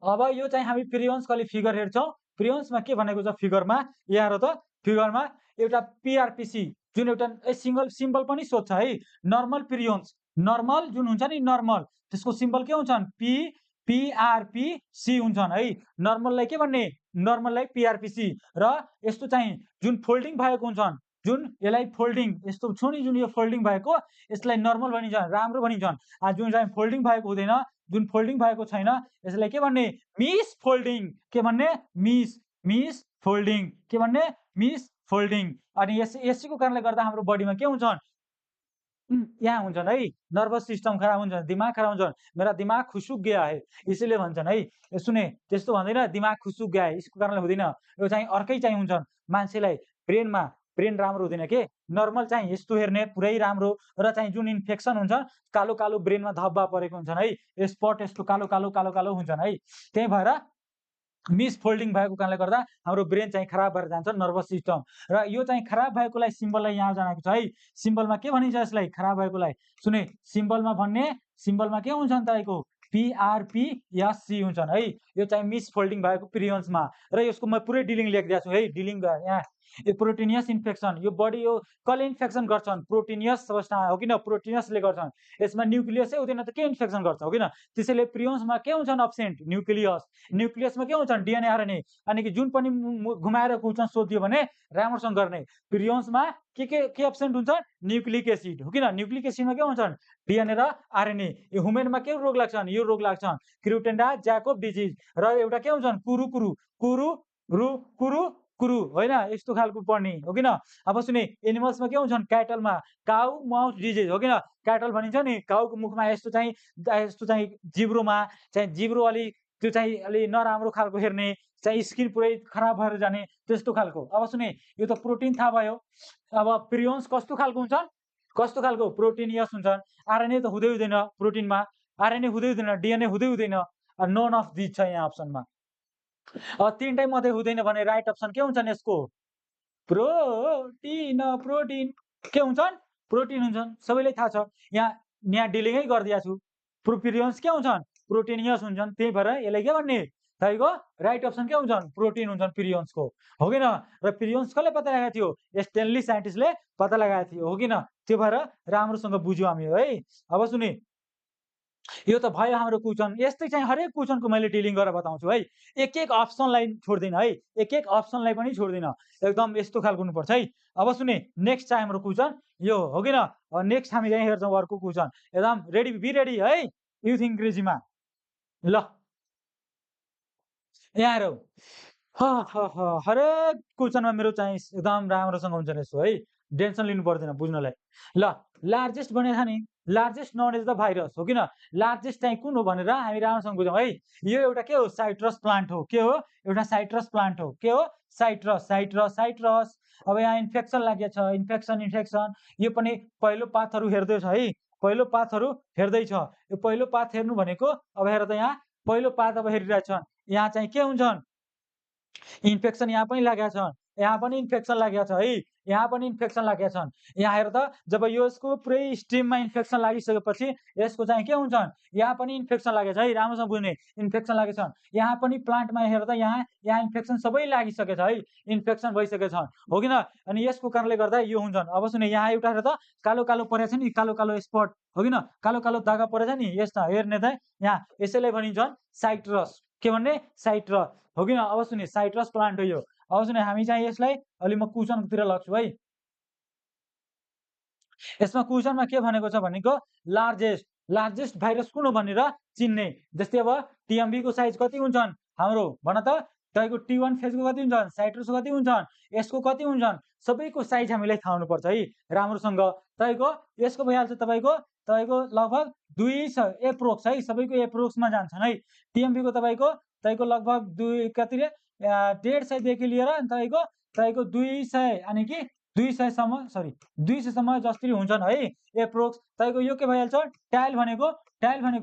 अब यो चाहिँ हामी प्रियन्सको अलि फिगर हेर्छौँ। प्रियन्समा के भनेको छ फिगरमा, यहाँ हेर त, फिगरमा एउटा पिआरपिसी जुन एउटा सिंगल सिम्बल पनि सोध्छ है। नर्मल प्रियन्स, नर्मल जुन हुन्छ नि, नर्मल, त्यसको सिम्बल के हुन्छन्, पिआरपिसी हुन्छन् है। नर्मललाई के भन्ने, नर्मललाई पिआरपिसी। र यस्तो चाहिँ जुन फोल्डिङ भएको हुन्छन्, जुन यसलाई फोल्डिङ, यस्तो छ नि जुन यो फोल्डिङ भएको, यसलाई नर्मल भनिन्छ, राम्रो भनिन्छन्। जुन चाहिँ फोल्डिङ भएको हुँदैन, जुन फोल्डिङ भएको छैन, यसलाई के भन्ने, मिस फोल्डिङ। के भन्ने, मिस फोल्डिङ, के भन्ने, मिस फोल्डिङ। अनि यसैको कारणले गर्दा हाम्रो बडीमा के हुन्छन्, यहाँ हुन्छन् है, नर्भस सिस्टम खराब हुन्छ, दिमाग खराब हुन्छ, मेरा दिमाग खुसुक गया है, यसैले भन्छन् है। सुने, त्यस्तो भन्दैन, दिमाग खुसुक गया है, यसको कारणले हुँदैन। यो चाहिँ अर्कै चाहिँ हुन्छन् मान्छेलाई, ब्रेनमा ब्रेन राम्रो हुँदैन के, नर्मल चाहिँ यस्तो हेर्ने पुरै राम्रो, र चाहिँ जुन इन्फेक्सन हुन्छ, कालो कालो ब्रेनमा धब्बा परेको हुन्छन् है, स्पट यस्तो कालो कालो कालो कालो हुन्छन् है। त्यही भएर मिस फोल्डिङ भएको कारणले गर्दा हाम्रो ब्रेन चाहिँ खराब भएर जान्छ, नर्भस सिस्टम। र यो चाहिँ खराब भएकोलाई सिम्बललाई यहाँ जनाएको छ है। सिम्बलमा के भनिन्छ यसलाई, खराब भएकोलाई, सुने, सिम्बलमा भन्ने, सिम्बलमा के हुन्छन् तपाईँको, पिआरपिएससी हुन्छन् है। यो चाहिँ मिस फोल्डिङ भएको पिरियन्समा, र यसको म पुरै डिलिङ लेखिदिएको छु है। डिलिङ यहाँ यो प्रोटिनियस इन्फेक्सन, यो बडी, यो कसले इन्फेक्सन गर्छन्, प्रोटिनियस अवस्था हो किन, प्रोटिनियसले गर्छन्। यसमा न्युक्लियसै हुँदैन त के इन्फेक्सन गर्छ हो किन, त्यसैले प्रियन्समा के हुन्छन्, अब्सेन्ट न्युक्लियस। न्युक्लियसमा के हुन्छन्, डिएनए आरएनए। अनि कि जुन पनि घुमाएर कुर्छन् सोधियो भने राम्रोसँग गर्ने। प्रियन्समा के अब्सेन्ट हुन्छ, न्युक्लिक एसिड हो किन, न्युक्लिक एसिडमा के हुन्छन्, डिएनए र आरएनए। यो हुमेनमा के रोग लाग्छन्, यो रोग लाग्छन्, क्रुटेन्डा ज्याकोब डिजिज। र एउटा के हुन्छन्, कुरु कुरु कुरु रु कुरु कुरु होइन, यस्तो खालको पर्ने हो किन। अब सुने, एनिमल्समा के हुन्छन्, क्याटलमा काउ माउथ डिजिज हो किन, क्याटल भनिन्छ नि, काउको मुखमा यस्तो चाहिँ जिब्रोमा चाहिँ जिब्रो अलि त्यो चाहिँ अलि नराम्रो खालको हेर्ने, चाहिँ स्किन पुरै खराब भएर जाने, त्यस्तो खालको। अब सुने, यो त प्रोटिन थाहा भयो। अब प्रियन्स कस्तो खालको हुन्छन्, कस्तो खालको, प्रोटिनियस हुन्छन्। आरएनए त हुँदै हुँदैन प्रोटिनमा, आरएनए हुँदै हुँदैन, डिएनए हुँदै हुँदैन, नन अफ दिस छ यहाँ अप्सनमा। तीनटै मध्ये हुँदैन भने राइट अप्सन के हुन्छन् यसको, प्रोटिन, प्रोटिन के हुन्छन्, प्रोटिन हुन्छन्, सबैलाई थाहा छ। यहाँ डिलिङै गरिदिएको छु। प्रियन्स के हुन्छन्, प्रोटिनियस हुन्छन्, त्यही भएर यसलाई के भन्ने, तपाईँको राइट अप्सन के हुन्छन्, प्रोटिन हुन्छन् प्रियन्सको हो किन। र प्रियन्स कसले पत्ता लगाएको थियो, स्टेनली साइन्टिस्टले पत्ता लगाएको थियो हो किन। त्यो भएर राम्रोसँग बुझ्यौँ हामी है। अब सुने, यो त भयो हाम्रो क्वेसन। यस्तै चाहिँ हरेक क्वेसनको मैले डिलिङ गरेर बताउँछु है, एक एक अप्सनलाई छोड्दिनँ है, एक एक अप्सनलाई पनि छोड्दिनँ, एकदम यस्तो खालको हुनुपर्छ है। अब सुने, नेक्स्ट चाहिँ हाम्रो क्वेसन यो हो किन। नेक्स्ट हामी चाहिँ हेर्छौँ अर्को क्वेसन, एकदम रेडी, बी रेडी है, युथ इङ्ग्रेजीमा। ल यहाँ हेरौँ, हरेक क्वेसनमा मेरो चाहिँ एकदम राम्रोसँग हुन्छ यसो है, टेन्सन लिनु पर्दैन बुझ्नलाई। ल लार्जेस्ट भनेको छ नि, largest one is the virus हो किन, लार्जेस्ट चाहिँ कुन हो भनेर हामी राम्रोसँग बुझौँ है। यो एउटा के हो, साइट्रस प्लान्ट हो, के हो, एउटा साइट्रस प्लान्ट हो, के हो, साइट्रस, साइट्रस, साइट्रस। अब यहाँ इन्फेक्सन लागेको छ, इन्फेक्सन, इन्फेक्सन, यो पनि पहिलो पातहरू हेर्दैछ है, पहिलो पातहरू हेर्दैछ। यो पहिलो पात हेर्नु भनेको, अब हेर त यहाँ पहिलो पात अब हेरिरहेछन्, यहाँ चाहिँ के हुन्छन्, इन्फेक्सन यहाँ पनि लागेका छन्, यहाँ पनि इन्फेक्सन लागेका छ है, यहाँ पनि इन्फेक्सन लागेका छन्। यहाँ हेर त, जब यसको पुरै स्टिममा इन्फेक्सन लागिसकेपछि यसको चाहिँ के हुन्छन्, यहाँ पनि इन्फेक्सन लागेको छ है, राम्रोसँग बुझ्ने, इन्फेक्सन लागेको छन्। यहाँ पनि प्लान्टमा हेर त, यहाँ इन्फेक्सन सबै लागिसकेको छ है, इन्फेक्सन भइसकेको छन् हो किन। अनि यसको कारणले गर्दा यो हुन्छन्। अब सुने, यहाँ एउटा हेर त, कालो कालो परेको छ नि, कालो कालो स्पट हो किन, कालो कालो दागा परेछ नि, यस्ता हेर्ने त यहाँ, यसैलाई भनिन्छन् साइट्रस, के भन्ने, साइट्रस हो किन। अब सुने, साइट्रस प्लान्ट हो यो। अब सुने हामी चाहिँ यसलाई अलि म क्वेसनतिर लग्छु है। यसमा क्वेसनमा के भनेको छ भनेको लार्जेस्ट भाइरस कुन हो भनेर चिन्ने। जस्तै अब टिएमबी को साइज कति हुन्छन् हाम्रो भन त, तपाईँको टी1 फेजको कति हुन्छन्, साइट्रसको कति हुन्छन्, यसको कति हुन्छन्, सबैको साइज हामीलाई थाहा हुनुपर्छ है राम्रोसँग। तपाईँको यसको भइहाल्छ तपाईँको लगभग 200 एप्रोक्स है, सबैको एप्रोक्समा जान्छन् है। टिएमबी को तपाईँको लगभग 150 देखि लिएर तपाईँको 200 यानि कि 200 सम्म जसरी हुन्छन् है एप्रोक्स। तपाईँको यो के भइहाल्छ, टाइल भनेको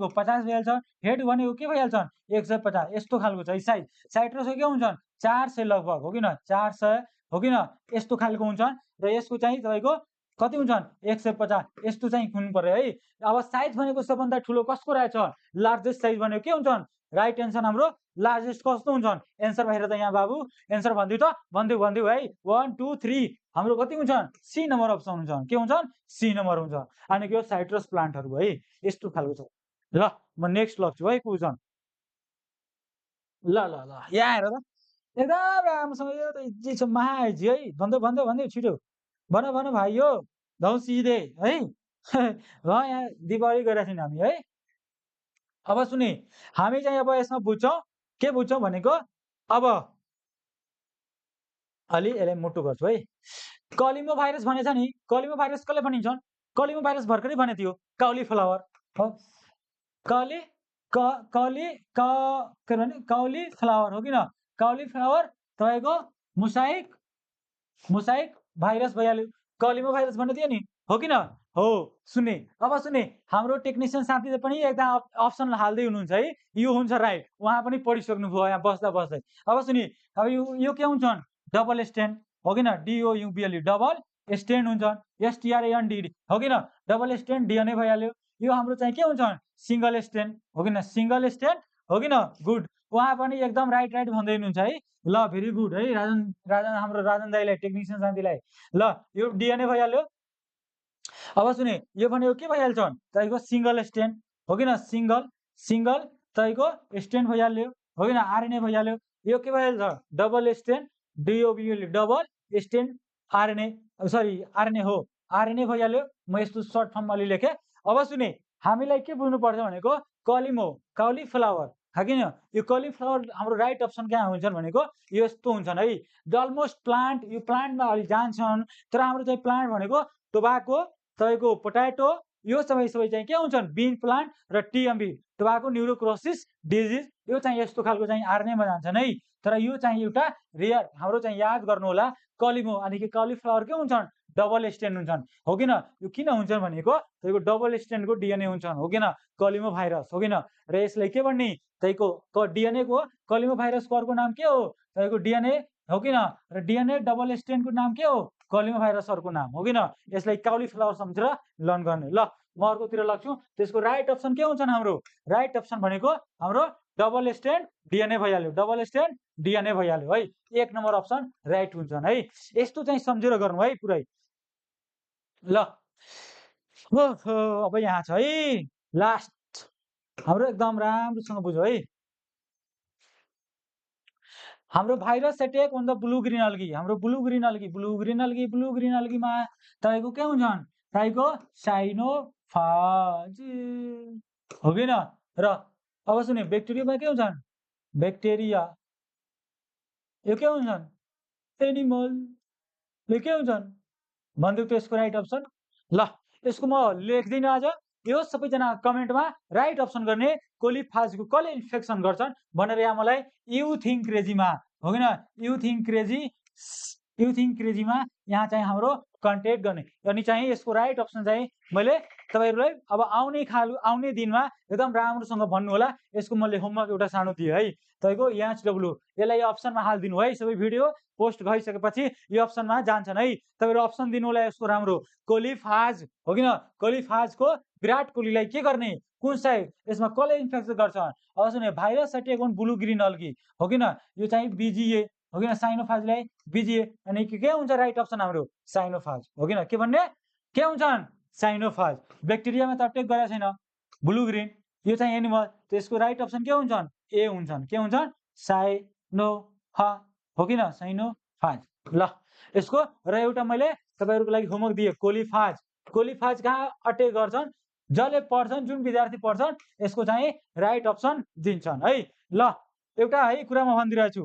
50 भइहाल्छ, हेड भनेको के भइहाल्छन् 150, यस्तो खालको चाहिँ साइज। साइट्रसको के हुन्छन् 400 लगभग हो किन, 400 हो किन, यस्तो खालको हुन्छन्। र यसको चाहिँ तपाईँको कति हुन्छन् 150, यस्तो चाहिँ हुनु पर्यो है। अब साइज भनेको सबभन्दा ठुलो कसको रहेछ, लार्जेस्ट साइज भनेको के हुन्छन्, राइट एन्सर हाम्रो लार्जेस्ट कस्तो हुन्छन्। एन्सर बाहिर त यहाँ बाबु एन्सर भनिदिउ त, भनिदिउ है। 1 2 3 हाम्रो कति हुन्छन्, सी नम्बर अप्सन हुन्छन्, के हुन्छन् सी नम्बर हुन्छ। अनि के साइट्रस प्लान्टहरु है, यस्तो खालको छ। ल म नेक्स्ट लग्छु है क्वेसन। ल यहाँ हेर त, एकदम राम्रोसँग यो त इजी छ, महा इजी है। भन्दै छिटो भन भाइ, यो धौ सिधे है। यहाँ दिवाली गरेका छौँ हामी है। अब सुने, हामी चाहिँ अब यसमा बुझ्छौँ, के बुझ्छौँ भनेको, अब अलि यसलाई मुटु गर्छु है। कलिमो भाइरस भनेछ नि, कलिमो भाइरस कसले भनिन्छ, कलिमो भाइरस भर्खरै भनेको थियो, काउलीफ्लावर हो, काउलीफ्लावर हो किन, काउलीफ्लावर तपाईँको मुसाइक भाइरस भइहाल्यो, कलिमो भाइरस भन्ने थियो नि हो किन हो। सुने, अब सुने, हाम्रो टेक्निसियन साथीले पनि एकदम अप्सन हाल्दै हुनुहुन्छ है, यो हुन्छ राइट, उहाँ पनि पढिसक्नु भयो यहाँ बस्दै। अब सुने, अब यो के हुन्छन् डबल स्ट्यान्ड हो किन, DOUBLE डबल स्ट्यान्ड हुन्छन्, STRAND हो किन, डबल स्ट्यान्ड DNA भइहाल्यो। यो हाम्रो चाहिँ के हुन्छन् सिंगल स्ट्यान्ड हो किन, सिंगल स्ट्यान्ड हो किन, गुड। उहाँ पनि एकदम राइट भन्दै हुनुहुन्छ है। ल भेरी गुड है राजन हाम्रो राजन दाइलाई, टेक्निसियन साथीलाई। ल यो DNA भइहाल्यो। अब सुने, यो भनेको के भइहाल्छ तपाईँको सिंगल स्ट्यान्ड हो किन, सिंगल तपाईँको स्ट्यान्ड भइहाल्यो हो किन, RNA भइहाल्यो। यो के भइहाल्छ double stand, DOUBLE double stand RNA, RNA हो, RNA भइहाल्यो। म यस्तो सर्ट फर्ममा अलि लेखेँ। अब सुने, हामीलाई के बुझ्नु पर्छ भनेको काउलीफ्लावर हो किन, यो काउलीफ्लावर हाम्रो राइट अप्सन कहाँ हुन्छन् भनेको यो यस्तो हुन्छन् है। अलमोस्ट प्लान्ट, यो प्लान्टमा अलि जान्छन्, तर हाम्रो चाहिँ प्लान्ट भनेको टोबाको तपाईँको पोटाटो, यो सबै चाहिँ के हुन्छन् बिन प्लान्ट र टिएमबी टोबाको न्युरोक्रोसिस डिजिज, यो चाहिँ यस्तो खालको चाहिँ RNA मा जान्छन् है। तर यो चाहिँ एउटा रेयर, हाम्रो चाहिँ याद गर्नु होला, कलिमो अनि कि काउलीफ्लावर के हुन्छन् डबल स्ट्यान्ड हुन्छन् हो किन। यो किन हुन्छन् भनेको तपाईँको डबल स्ट्यान्डको DNA हुन्छन् हो किन, कलिमो भाइरस हो किन। र यसलाई के भन्ने तपाईँको DNA को कलिमो भाइरसको अर्को नाम के हो तपाईँको DNA हो किन, र DNA डबल स्ट्यान्डको नाम के हो कलिमो भाइरसहरुको नाम हो किन। यसलाई काउलीफ्लावर सम्झेर लर्न गर्ने। ल म अर्कोतिर लाग्छु, त्यसको राइट अप्सन के हुन्छन् हाम्रो, राइट अप्सन भनेको हाम्रो डबल स्ट्यान्ड DNA भइहाल्यो, डबल स्ट्यान्ड DNA भइहाल्यो है। 1 नम्बर अप्सन राइट हुन्छन् है। यस्तो चाहिँ सम्झेर गर्नु है पुरै। ल अब यहाँ छ है लास्ट, हाम्रो एकदम राम्रोसँग बुझ्यो है। हाम्रो virus attack on the blue green algae, हाम्रो ब्लू ग्रीन अल्गीमा तपाईँको के हुन्छन् तपाईँको साइनोफाज हो किन। र अब सुने, ब्याक्टेरियामा के हुन्छन्, ब्याक्टेरिया यो के हुन्छन् एनिमलले के हुन्छन् भनिदिउ त यसको राइट अप्सन। ल यसको म लेख्दिनँ आज, यो सबैजना कमेन्टमा राइट अप्सन गर्ने, कोलिफाजको कसले इन्फेक्सन गर्छन् भनेर यहाँ मलाई यु थिङ्क क्रेजीमा हो किन, यु थिङ्क क्रेजीमा यहाँ चाहिँ हाम्रो कन्ट्याक्ट गर्ने। अनि चाहिँ यसको राइट अप्सन चाहिँ मैले तपाईँहरूलाई अब आउने दिनमा एकदम राम्रोसँग भन्नु होला। यसको मैले होमवर्क एउटा सानो दिएँ है, तपाईँको HW यसलाई अप्सनमा हालिदिनु है। सबै भिडियो पोस्ट भइसकेपछि यो अप्सनमा जान्छन् है, तपाईँहरू अप्सन दिनु होला यसको राम्रो, कोलिफाज हो किन, कोलिफाजको विराट कोहलीलाई के गर्ने, कुन साइड, यसमा कसले इन्फेक्सन गर्छ। अब सुने, virus attack on blue green algae हो किन, यो चाहिँ BGA हो किन, साइनोफाजलाई BGA अनि के हुन्छ राइट अप्सन हाम्रो साइनोफाज हो किन, के भन्ने के हुन्छन् साइनोफाज। ब्याक्टेरियामा त अट्याक गरेको छैन, ब्लू ग्रीन यो चाहिँ एनिमल, त्यसको राइट अप्सन के हुन्छन् ए हुन्छन्, के हुन्छन् साइनोफाज हो कि न साइनोफाज। ल यसको र एउटा मैले तपाईँहरूको लागि होमवर्क दिएँ कोलिफाज। कोलिफाज कहाँ अट्याक गर्छन्, जसले पढ्छन्, जुन विद्यार्थी पढ्छन् यसको चाहिँ राइट अप्सन दिन्छन् है। ल एउटा है कुरा म भनिदिइरहेको छु,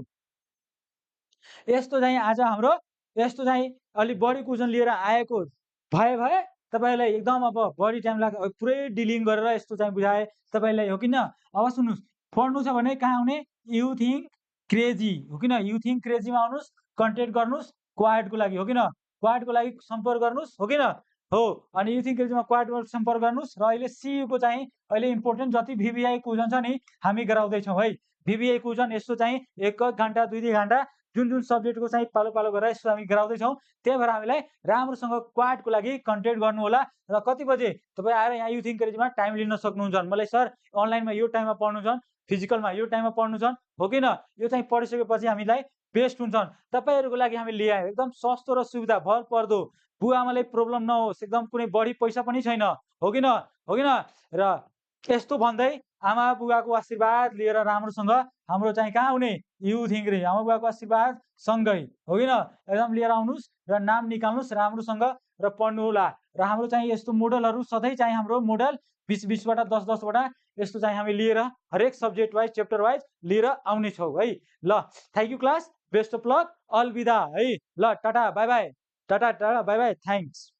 यस्तो चाहिँ आज हाम्रो यस्तो चाहिँ अलिक बढी क्वेसन लिएर आएको भए तपाईँलाई एकदम अब बढी टाइम लाग्छ, पुरै डिलिङ गरेर यस्तो चाहिँ बुझाए तपाईँलाई, हो कि न। अब सुन्नुहोस्, पढ्नु छ भने कहाँ आउने, यु थिङ्क क्रेजी, हो कि न। यु थिङ्क क्रेजीमा आउनुहोस्, कन्ट्याक्ट गर्नुहोस् क्वाडको लागि, हो कि न। क्वाडको लागि सम्पर्क गर्नुहोस्, हो कि न। हो, अनि यु थिङ्क क्रेजीमा क्वाडको सम्पर्क गर्नुहोस्। र अहिले सियुको चाहिँ अहिले इम्पोर्टेन्ट जति भिबिआई क्वेसन छ नि हामी गराउँदैछौँ है। भिबिआई क्वेसन यस्तो चाहिँ 1 घन्टा 2 घन्टा जुन सब्जेक्टको चाहिँ पालो पालो गरेर यस्तो हामी गराउँदैछौँ। त्यही भएर हामीलाई राम्रोसँग क्वाडको लागि कन्ट्याक्ट गर्नु होला। र कति बजे तपाईँ आएर यहाँ यु थिङ्क क्रेजीमा टाइम लिन सक्नुहुन्छ। मलाई सर अनलाइनमा यो टाइममा पढ्नु छन्, फिजिकलमा यो टाइममा पढ्नु छन्, हो कि न। यो चाहिँ पढिसकेपछि हामीलाई बेस्ट हुन्छन्। तपाईँहरूको लागि हामी ल्यायौँ एकदम सस्तो र सुविधा भर पर्दो, बुवा आमालाई प्रब्लम नहोस्, एकदम कुनै बढी पैसा पनि छैन, हो कि न, हो कि न। र यस्तो भन्दै आमा बुबाको आशीर्वाद लिएर राम्रोसँग हाम्रो चाहिँ कहाँ आउने, यु थिङ्क क्रेजी, आमा बुबाको आशीर्वाद सँगै, हो कि न, एकदम लिएर आउनुहोस् र नाम निकाल्नुहोस् राम्रोसँग र पढ्नु होला। र हाम्रो चाहिँ यस्तो मोडलहरू सधैँ चाहिँ हाम्रो मोडल 20-20वटा 10-10वटा यस्तो चाहिँ हामी लिएर हरेक सब्जेक्ट वाइज च्याप्टर वाइज लिएर आउनेछौँ है। ल thank you class, best of lock, अलविदा है। ल tata bye by, Tata tata bye by, thanks.